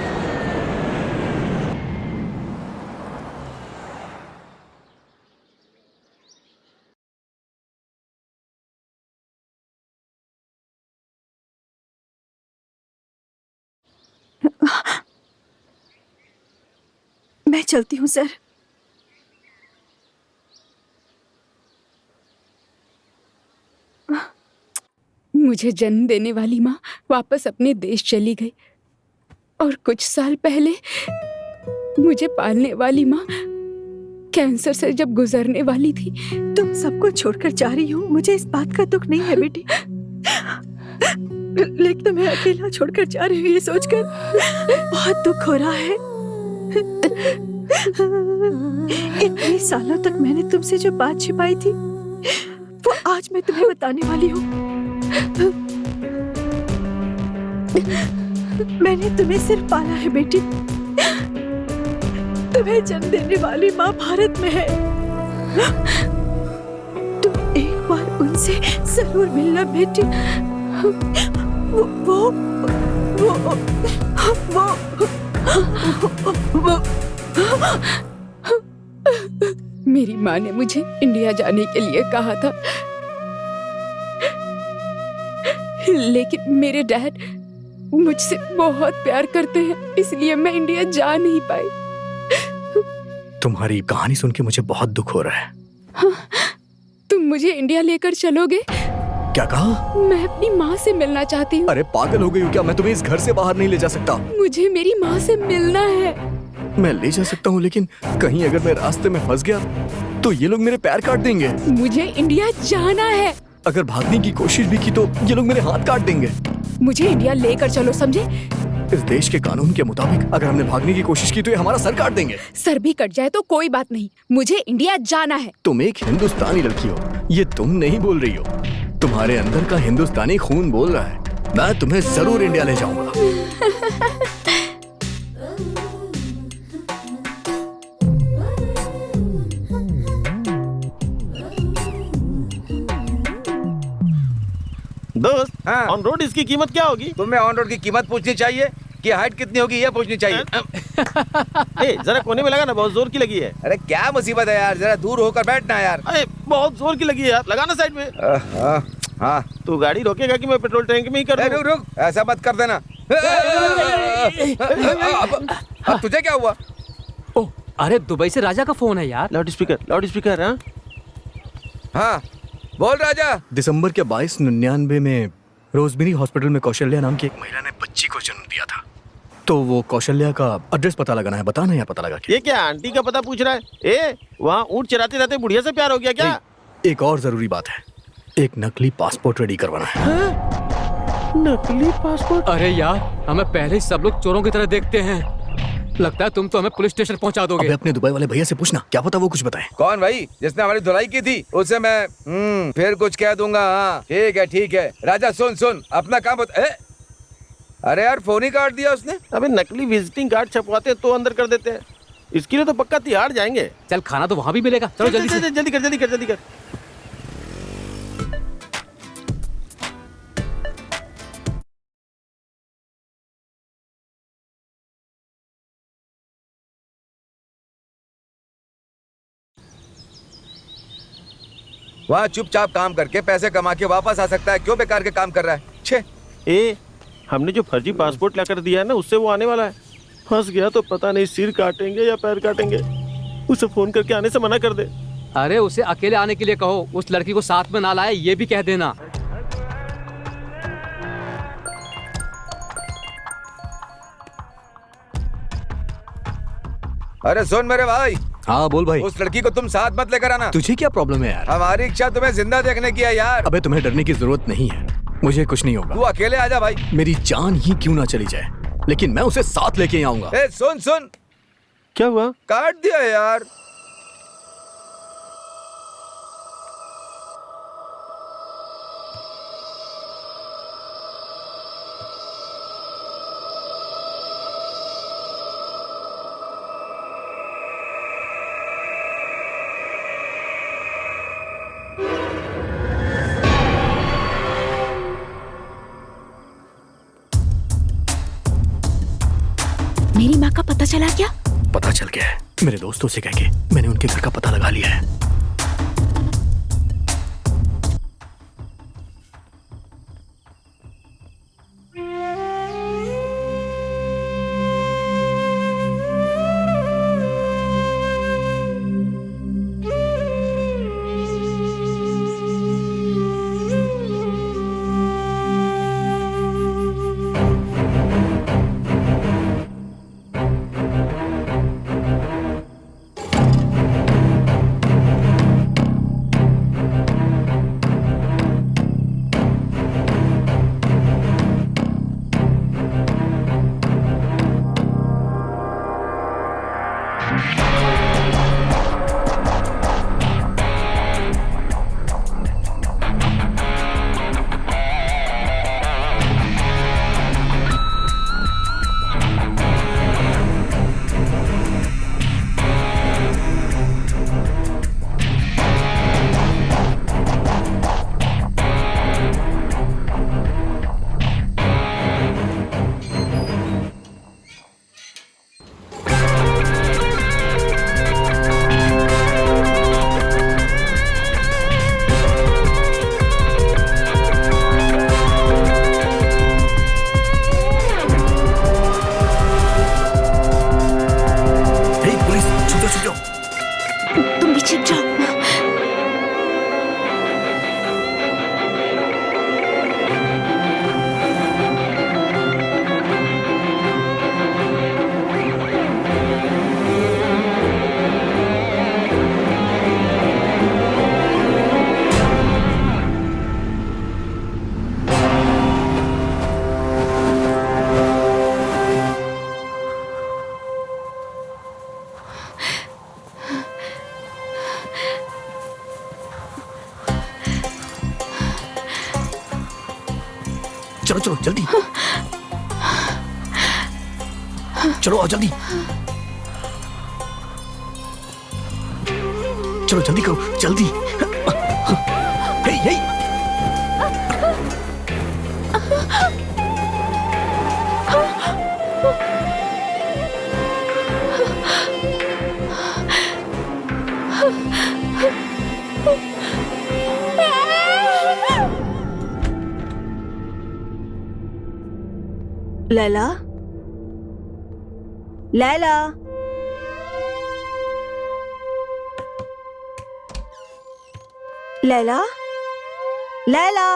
मैं चलती हूँ सर। मुझे जन्म देने वाली माँ वापस अपने देश चली गई और कुछ साल पहले मुझे पालने वाली माँ कैंसर से जब गुजरने वाली थी। तुम सबको छोड़कर जा रही हो, मुझे इस बात का दुख नहीं है बेटी, लेकिन तुम्हें अकेला छोड़कर जा रही हो ये सोचकर बहुत दुख हो रहा है। इतने सालों तक मैंने तुमसे जो बात छिपाई थी वो आज मैं तुम्हें बताने वाली हूँ। मैंने तुम्हें सिर्फ पाला है बेटी, तुम्हें जन्म देने वाली माँ भारत में है। तुम एक बार उनसे जरूर मिलना बेटी। वो मेरी माँ ने मुझे इंडिया जाने के लिए कहा था, लेकिन मेरे डैड मुझसे बहुत प्यार करते हैं, इसलिए मैं इंडिया जा नहीं पाई। तुम्हारी कहानी सुन के मुझे बहुत दुख हो रहा है। हाँ, तुम मुझे इंडिया लेकर चलोगे? क्या कहा? मैं अपनी माँ से मिलना चाहती हूँ। अरे पागल हो गई हो क्या? मैं तुम्हें इस घर से बाहर नहीं ले जा सकता। मुझे मेरी माँ से मिलना है। मैं ले जा सकता हूँ, लेकिन कहीं अगर मैं रास्ते में फंस गया तो ये लोग मेरे पैर काट देंगे। मुझे इंडिया जाना है। अगर भागने की कोशिश भी की तो ये लोग मेरे हाथ काट देंगे। मुझे इंडिया लेकर चलो, समझे? इस देश के कानून के मुताबिक अगर हमने भागने की कोशिश की तो ये हमारा सर काट देंगे। सर भी कट जाए तो कोई बात नहीं, मुझे इंडिया जाना है। तुम एक हिंदुस्तानी लड़की हो, ये तुम नहीं बोल रही हो, तुम्हारे अंदर का हिंदुस्तानी खून बोल रहा है। मैं तुम्हें जरूर इंडिया ले जाऊंगा। दोस्त, हाँ। ऑन रोड इसकी कीमत क्या होगी? तुम्हें ऑन रोड की कीमत पूछनी चाहिए कि हाइट कितनी होगी ये पूछनी चाहिए। ए, जरा कोने में लगा ना, बहुत जोर की लगी है। अरे क्या मुसीबत है यार, जरा दूर होकर बैठना यार। अरे बहुत जोर की लगी है यार, लगाना साइड में। हाँ तू गाड़ी रोकेगा कि मैं पेट्रोल टैंक में ही कर दूं? रुक रुक, ऐसा मत कर देना। अब तुझे क्या हुआ? ओह, अरे दुबई से राजा का फोन है यार। Loud speaker. हाँ हाँ बोल राजा। दिसंबर के 2299 में रोजमेरी हॉस्पिटल में कौशल्या नाम की एक महिला ने बच्ची को जन्म दिया था। तो वो कौशल्या का एड्रेस पता लगाना है, बताना यार, पता लगा के। ये क्या आंटी का पता पूछ रहा है? ए, वहाँ ऊँट चराते रहते बुढ़िया से प्यार हो गया क्या? एक और जरूरी बात है, एक नकली पासपोर्ट रेडी करवाना है। नकली पासपोर्ट? अरे यार, हमें पहले ही सब लोग चोरों की तरह देखते हैं। लगता है तुम तो हमें पुलिस स्टेशन पहुंचा दोगे। अबे अपने दुबई वाले भैया से पूछना, क्या पता वो कुछ बताए। कौन भाई? जिसने हमारी धुलाई की थी उससे मैं फिर कुछ कह दूंगा। हाँ ठीक है राजा, सुन अपना काम अरे यार फोन ही काट दिया उसने। अबे नकली विजिटिंग कार्ड छपवाते तो अंदर कर देते हैं, इसके लिए तो पक्का तिहाड़ जाएंगे। चल खाना तो वहाँ भी मिलेगा, चलो जल्दी से। जल्दी कर। वहाँ चुपचाप काम करके पैसे कमा के वापस आ सकता है, क्यों बेकार के काम कर रहा है? छे ए, हमने जो फर्जी पासपोर्ट लाकर दिया है ना, उससे वो आने वाला है। फंस गया तो पता नहीं सिर काटेंगे या पैर काटेंगे। उसे फोन करके आने से मना कर दे। अरे उसे अकेले आने के लिए कहो, उस लड़की को साथ में ना लाए ये भी कह देना। अरे सुन मेरे भाई। हाँ बोल भाई। उस लड़की को तुम साथ मत लेकर आना। तुझे क्या प्रॉब्लम है यार? हमारी इच्छा तुम्हें जिंदा देखने की है यार। अबे तुम्हें डरने की जरूरत नहीं है, मुझे कुछ नहीं होगा। तू अकेले आजा भाई। मेरी जान ही क्यों ना चली जाए, लेकिन मैं उसे साथ लेके आऊंगा। ए सुन। क्या हुआ? काट दिया यार। मेरी माँ का पता चला क्या? पता चल गया है, मेरे दोस्तों से कह के मैंने उनके घर का पता लगा लिया है। चलो चलो जल्दी, चलो आओ जल्दी, चलो जल्दी करो जल्दी। हे हे लैला, लैला, लैला, लैला।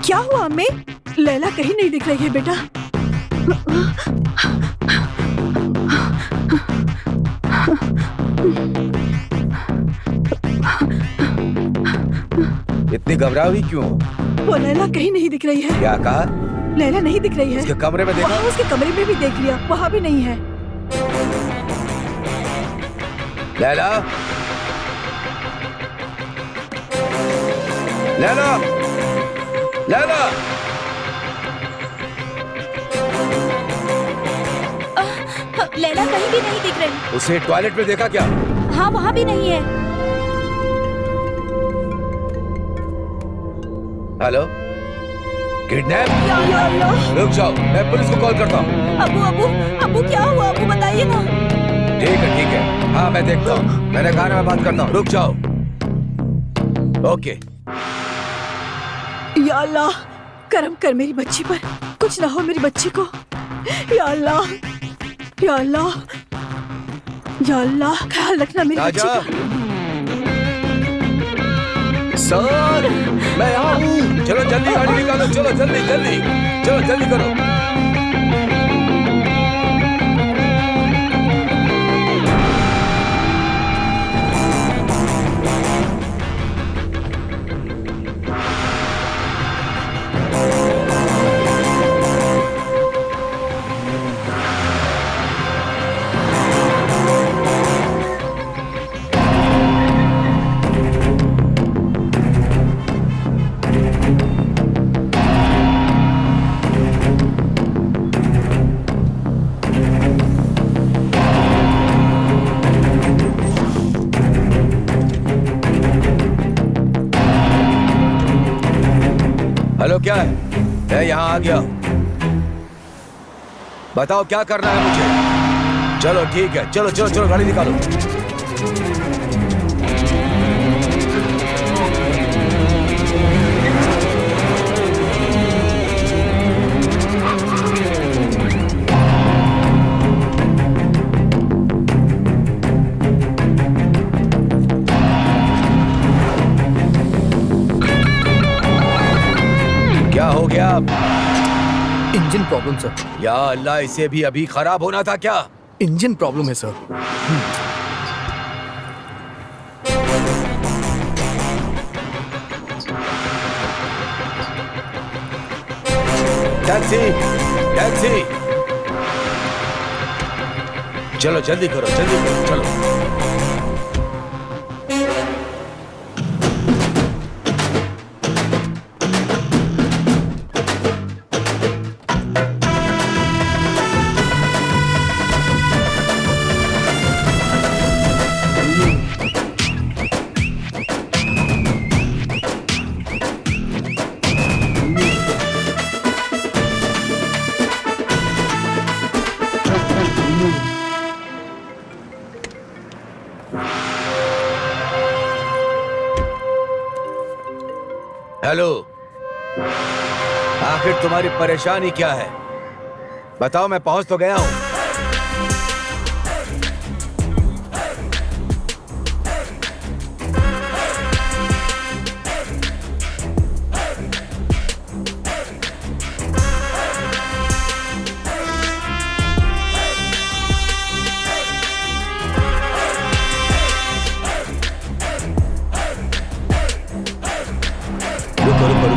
क्या हुआ अम्मी? लैला कहीं नहीं दिख रही है बेटा। इतनी घबराई हुई क्यों? वो लैला कहीं नहीं दिख रही है। क्या कहा? लैला नहीं दिख रही है। उसके कमरे में देखा? वहाँ उसके कमरे में भी देख लिया, वहाँ भी नहीं है। लैला, लैला, लैला। लैला कहीं भी नहीं दिख रही। उसे टॉयलेट में देखा क्या? हाँ, वहाँ भी नहीं है। Hello, kidnap? या अल्लाह। रुक जाओ, मैं पुलिस को कॉल करता हूँ। अबू अबू अबू क्या हुआ? अबू बताइए ना। ठीक है, हाँ मैं देखता हूँ। मैंने कहा ना मैं बात करता हूँ, रुक जाओ। ओके। या अल्लाह, करम कर मेरी बच्ची पर, कुछ ना हो मेरी बच्ची को। या अल्लाह, या अल्लाह, या अल्लाह, ख्याल रखना मेरी बच्ची राजा, का। सर मैं यहाँ हूँ। चलो जल्दी गाड़ी निकालो, चलो जल्दी जल्दी, चलो जल्दी करो। हेलो, क्या है? मैं यहाँ आ गया। बताओ क्या करना है मुझे? चलो ठीक है, चलो चलो चलो गाड़ी निकालो। क्या हो गया? Engine problem sir. या अल्लाह, इसे भी अभी खराब होना था क्या? इंजन प्रॉब्लम है सर। Taxi, taxi. चलो जल्दी करो, चलो। हेलो, आखिर तुम्हारी परेशानी क्या है? बताओ, मैं पहुंच तो गया हूं।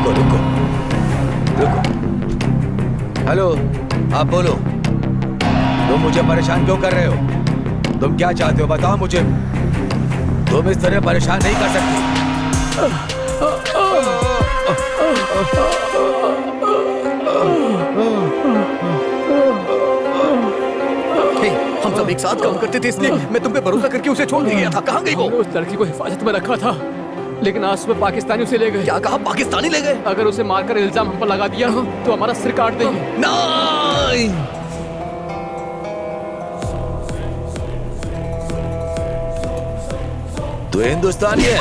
रुको। हेलो, आप बोलो। तुम मुझे परेशान क्यों कर रहे हो? तुम क्या चाहते हो बताओ मुझे। तुम इस तरह परेशान नहीं कर सकती। हम सब एक साथ काम करते थे, इसलिए मैं तुम पे भरोसा करके उसे छोड़ दिया था। कहाँ गई वो? उस लड़की को हिफाजत में रखा था, लेकिन आज सुबह पाकिस्तानी उसे ले गए। क्या कहा? पाकिस्तानी ले गए? अगर उसे मारकर इल्जाम हम पर लगा दिया तो हमारा सिर काट देंगे। नहीं। तू हिंदुस्तानी है?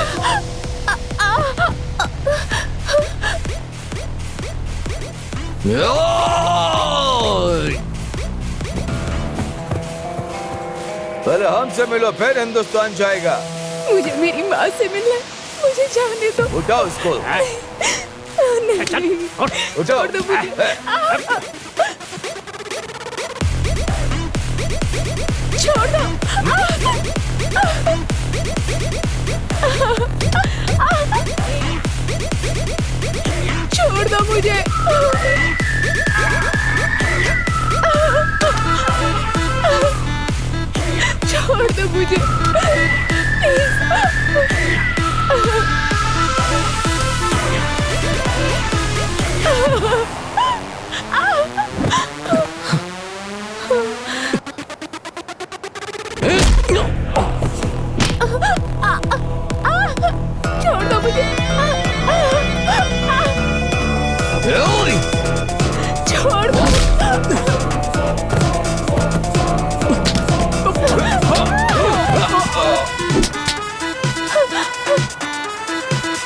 पहले हमसे मिलो, फिर हिंदुस्तान जाएगा। मुझे मेरी माँ से मिलना है, मुझे जाने दो। उठाओ उसको। नहीं, उठाओ। छोड़ दो मुझे। छोड़ दो। छोड़ दो मुझे। छोड़ दो मुझे। छोड़ दो मुझे। छोड़ दो।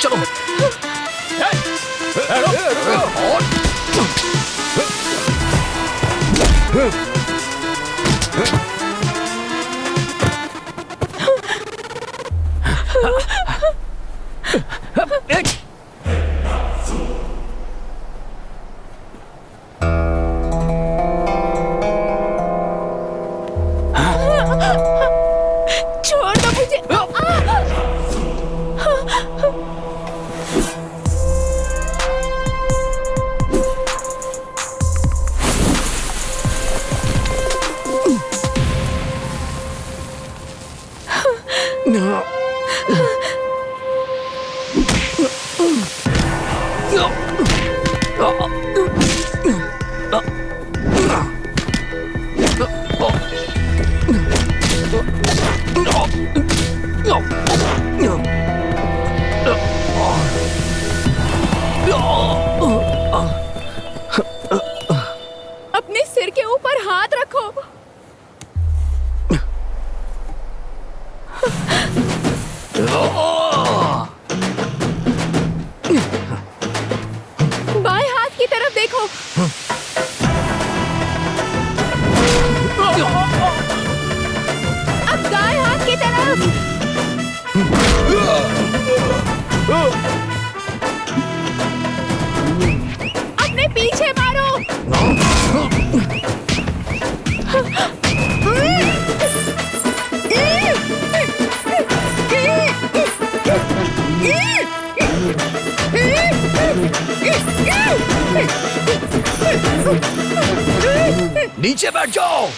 चलो। छोड़ दो मुझे। अपने सिर के ऊपर हाथ रखो। बाएं हाथ की तरफ देखो। अब दाएं हाथ की तरफ। अपने पीछे मारो। नीचे बैठ जाओ।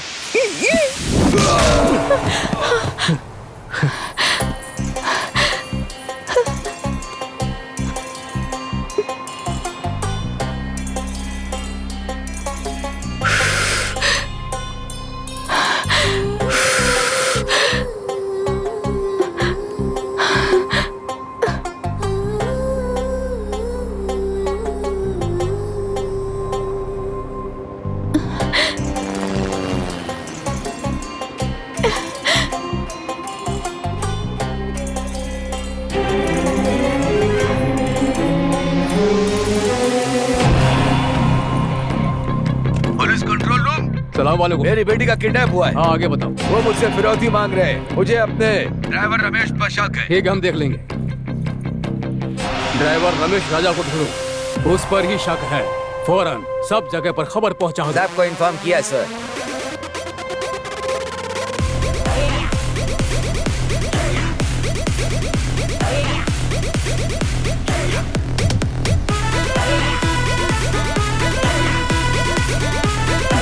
सलाम वालेकुम। मेरी बेटी का किडनैप हुआ है। हाँ आगे बताओ। वो मुझसे फिरौती मांग रहे हैं। मुझे अपने ड्राइवर रमेश पर शक है। ठीक है, हम देख लेंगे। ड्राइवर रमेश राजा को ढूंढो, उस पर ही शक है। फौरन सब जगह पर खबर पहुंचा दो। आपको इन्फॉर्म किया सर।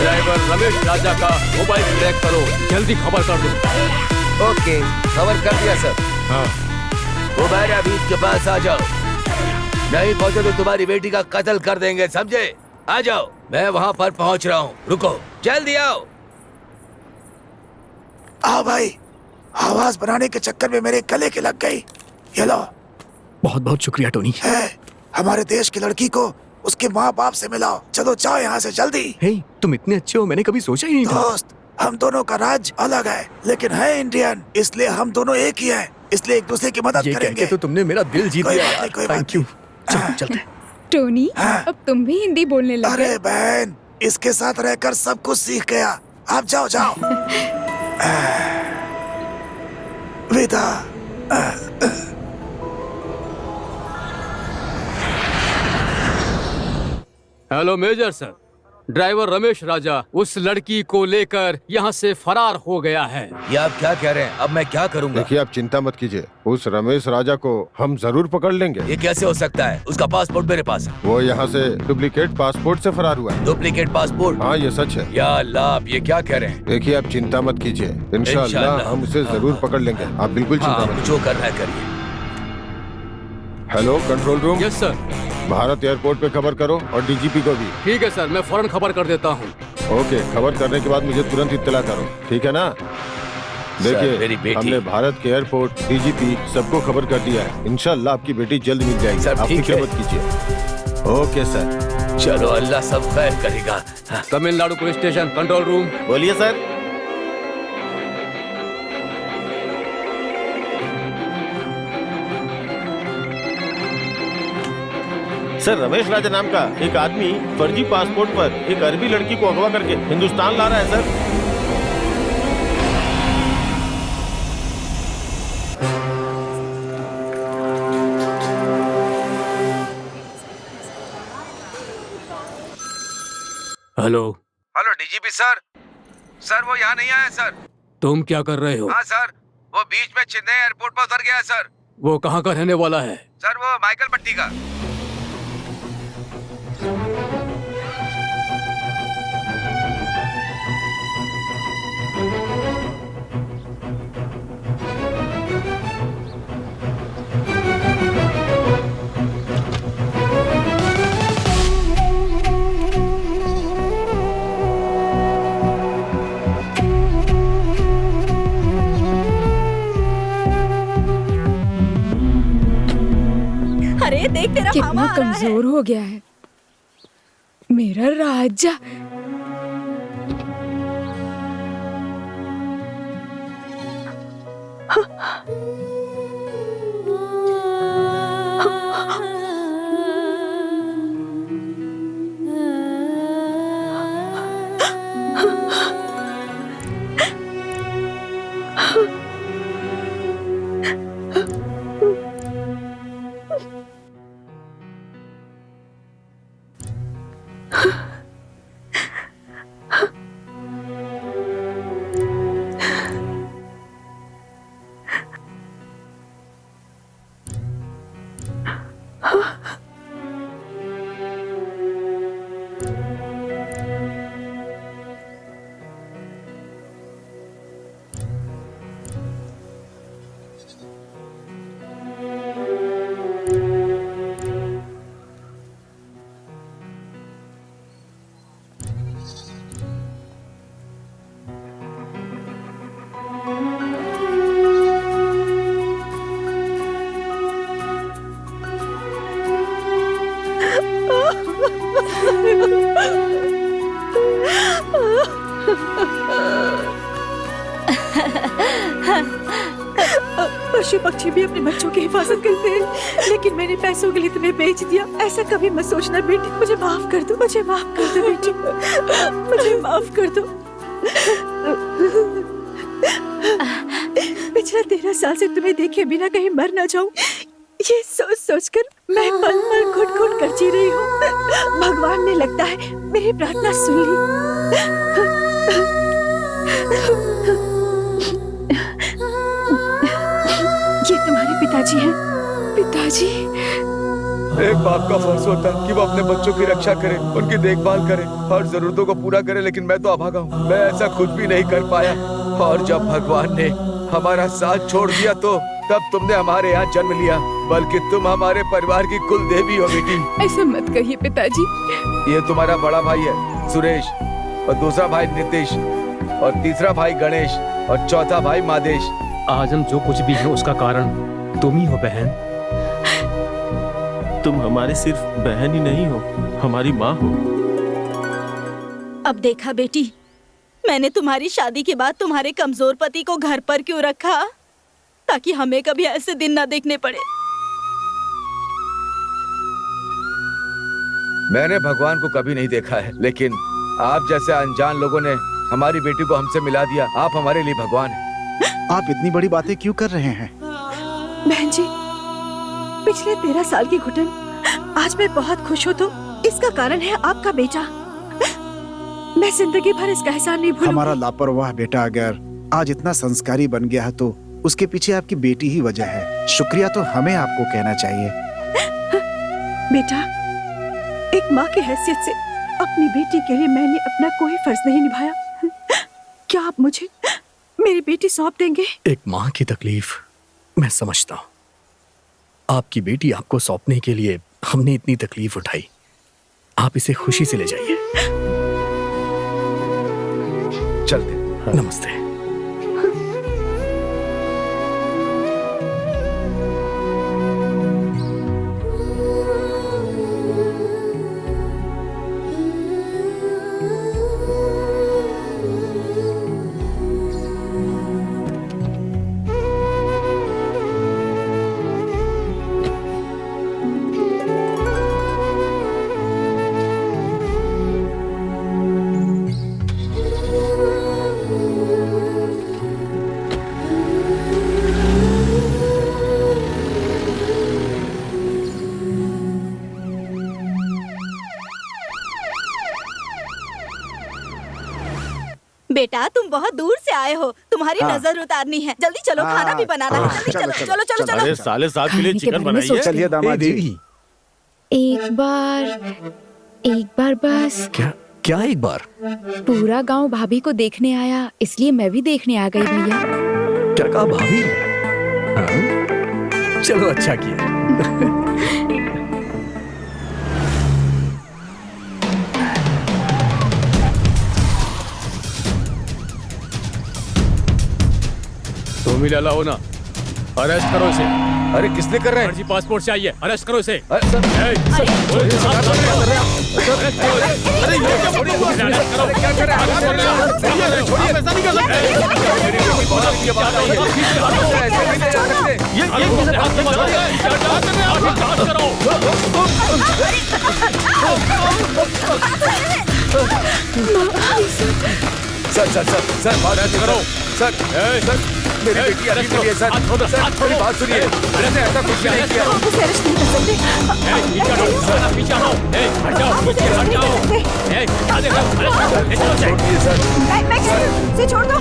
ड्राइवर रमेश रमेश राजा का मोबाइल ट्रैक करो, जल्दी खबर कर दो। ओके, खबर कर दिया सर। हाँ। उबैर बीच के पास आ जाओ, नहीं पहुंचे तो तुम्हारी बेटी का कत्ल कर देंगे, समझे? आ जाओ, मैं वहाँ पर पहुँच रहा हूँ, रुको, जल्दी आओ। आ भाई, आवाज बनाने के चक्कर में मेरे गले के लग गई। ये लो। बहुत बहुत शुक्रिया टोनी। है, हमारे देश की लड़की को उसके माँ बाप से मिलाओ। चलो जाओ यहाँ से जल्दी। हे, तुम इतने अच्छे हो, मैंने कभी सोचा ही नहीं था। दोस्त, हम दोनों का राज्य अलग है, लेकिन है इंडियन, इसलिए हम दोनों एक ही हैं, इसलिए एक दूसरे की मदद ये करेंगे। कह के तो तुमने मेरा दिल जीत कोई लिया बात यार। नहीं, कोई बात थैंक यू। चलो चलते हैं। टोनी, अब तुम भी हिंदी बोलने लग गए। अरे बहन, इसके साथ रहकर सब कुछ सीख गया। आप जाओ जाओ। विदा। Hello major sir, driver Ramesh Raja उस लड़की को लेकर यहाँ से फरार हो गया है। ये आप क्या कह रहे हैं? अब मैं क्या करूँगा? देखिए, आप चिंता मत कीजिए, उस रमेश राजा को हम जरूर पकड़ लेंगे। ये कैसे हो सकता है? उसका पासपोर्ट मेरे पास है। वो यहाँ से डुप्लीकेट पासपोर्ट से फरार हुआ है। Duplicate passport? हाँ, ये सच है। या अल्लाह, आप ये क्या कह रहे हैं? देखिए, आप चिंता मत कीजिए, इंशाअल्लाह हम उसे जरूर पकड़ लेंगे। आप बिल्कुल चिंता हाँ, मत कीजिए। जो करना है करिए। Hello control room. Yes sir. Bharat airport पे खबर करो और डीजीपी को भी। ठीक है सर, मैं फौरन खबर कर देता हूँ। ओके, खबर करने के बाद मुझे तुरंत इत्तला करो, ठीक है ना? मेरी देखिए, बेटी। हमने भारत के एयरपोर्ट, डीजीपी सबको खबर कर दिया है। इंशाअल्लाह आपकी बेटी जल्द मिल जाएगी। सर, आप ठीक फिक्र है। मत कीजिए। Okay sir. चलो, अल्लाह सब खैर करेगा। हाँ। Tamil Nadu police station control room. बोलिए सर। सर, रमेश राजा नाम का एक आदमी फर्जी पासपोर्ट पर एक अरबी लड़की को अगवा करके हिंदुस्तान ला रहा है sir. Hello. Hello DGP sir. Sir, वो यहाँ नहीं आया सर। तुम क्या कर रहे हो? हाँ सर, वो बीच में चेन्नई एयरपोर्ट पर उतर गया है सर। वो कहाँ का रहने वाला है? सर, वो माइकल पट्टी का। अरे देख, तेरा कितना मामा आ रहा है। कमजोर हो गया है मेरा राजा। पशु पक्षी भी अपने बच्चों की हिफाजत करते हैं, लेकिन मैंने पैसों के लिए तुम्हें बेच दिया। ऐसा कभी मत सोचना बेटी। मुझे माफ कर दो, मुझे माफ कर दो बेटी, मुझे माफ कर दो। पिछला 13 साल से तुम्हें देखे बिना कहीं मर ना जाऊं, ये सोच सोच कर मैं पल पल घुट घुट कर जी रही हूँ। भगवान ने लगता है मेरी प्रार्थना सुन ली। ये तुम्हारे पिताजी हैं। पिताजी, एक बाप का फर्ज होता है कि वो अपने बच्चों की रक्षा करे, उनकी देखभाल करे, हर जरूरतों को पूरा करे, लेकिन मैं तो अभागा हूँ। मैं ऐसा खुद भी नहीं कर पाया। और जब भगवान ने हमारा साथ छोड़ दिया तो तब तुमने हमारे यहाँ जन्म लिया, बल्कि तुम हमारे परिवार की कुल देवी हो बेटी। ऐसा मत कहिए पिताजी। ये तुम्हारा बड़ा भाई है सुरेश, और दूसरा भाई नीतीश, और तीसरा भाई गणेश, और चौथा भाई मादेश। आज हम जो कुछ भी है उसका कारण तुम ही हो बहन। तुम हमारे सिर्फ बहन ही नहीं हो, हमारी माँ हो। अब देखा बेटी, मैंने तुम्हारी शादी के बाद तुम्हारे कमजोर पति को घर पर क्यों रखा, ताकि हमें कभी ऐसे दिन ना देखने पड़े। मैंने भगवान को कभी नहीं देखा है, लेकिन आप जैसे अनजान लोगों ने हमारी बेटी को हमसे मिला दिया। आप हमारे लिए भगवान हैं। आप इतनी बड़ी बातें क्यों कर रहे हैं? बहन जी, पिछले 13 साल की घुटन आज मैं बहुत खुश हूँ, तो इसका कारण है आपका बेटा। मैं जिंदगी भर इसका एहसान नहीं भूलूंगी। हमारा लापरवाह बेटा अगर आज इतना संस्कारी बन गया है तो उसके पीछे आपकी बेटी ही वजह है। शुक्रिया तो हमें आपको कहना चाहिए। बेटा, एक माँ की हैसियत से अपनी बेटी के लिए मैंने अपना कोई फर्ज नहीं निभाया। क्या आप मुझे मेरी बेटी सौंप देंगे? एक माँ की तकलीफ मैं समझता हूँ। आपकी बेटी आपको सौंपने के लिए हमने इतनी तकलीफ उठाई। आप इसे खुशी से ले जाइए। चलते। नमस्ते। बेटा, तुम बहुत दूर से आए हो, तुम्हारी नजर उतारनी है। जल्दी चलो, खाना भी बनाना है। जल्दी चलो चलो चलो चलो। अरे साले साहब के लिए चिकन बनाइए। चलिए दामाद जी। एक बार बस। क्या एक बार? पूरा गांव भाभी को देखने आया, इसलिए मैं भी देखने आ गई भैया। क्या कहा भाभी? हाँ? चलो अच्छा किया। तुम ही लाला हो ना, अरेस्ट करो इसे। अरे किसने कर रहे हैं? फर्जी पासपोर्ट चाहिए, अरेस्ट करो इसे। अरे सर, अरे ये क्या छोड़िए, अरेस्ट करो। क्या कर रहे हैं? छोड़िए, ऐसा नहीं कर सकते। सर सर सर सर बात करो। सर सर, मेरी बेटी अरेस्ट करिए। सर सर, मेरी बात सुनिए। मैंने ऐसा कुछ नहीं किया। आप उसे अरेस्ट नहीं कर सकते। पीछे हटो, हट जाओ, हट जाओ। छोड़िए सर। मैं इसे छोड़ दो।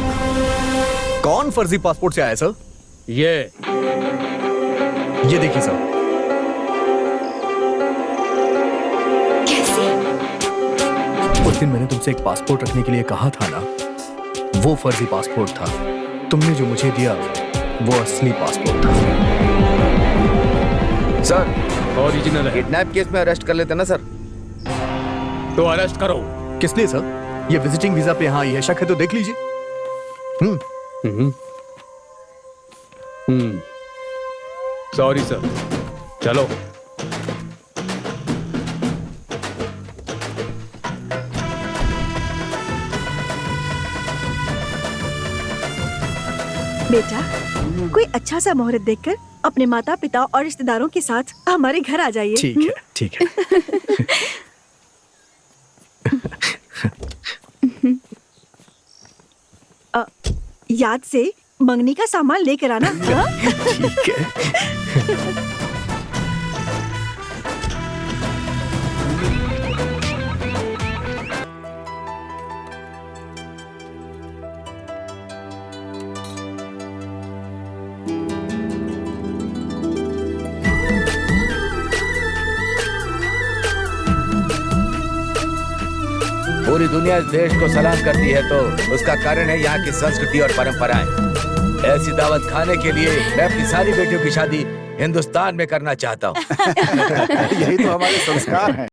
कौन फर्जी पासपोर्ट से आया सर? ये देखिए सर। उस दिन मैंने तुमसे एक पासपोर्ट रखने के लिए कहा था ना, वो फर्जी पासपोर्ट था। तुमने जो मुझे दिया वो असली पासपोर्ट था। सर, ओरिजिनल है। किडनैप केस में अरेस्ट कर लेते ना सर। तो अरेस्ट करो। किस लिए सर? ये विजिटिंग वीजा पे यहाँ आई है, शक है तो देख लीजिए। सॉरी सर, चलो। बेटा, कोई अच्छा सा मुहूर्त देखकर अपने माता पिता और रिश्तेदारों के साथ हमारे घर आ जाइए। ठीक है, ठीक है। याद से मंगनी का सामान लेकर आना। हाँ? ठीक है। पूरी दुनिया इस देश को सलाम करती है तो उसका कारण है यहाँ की संस्कृति और परंपराएं। ऐसी दावत खाने के लिए मैं अपनी सारी बेटियों की शादी हिंदुस्तान में करना चाहता हूँ। यही तो हमारे संस्कार हैं।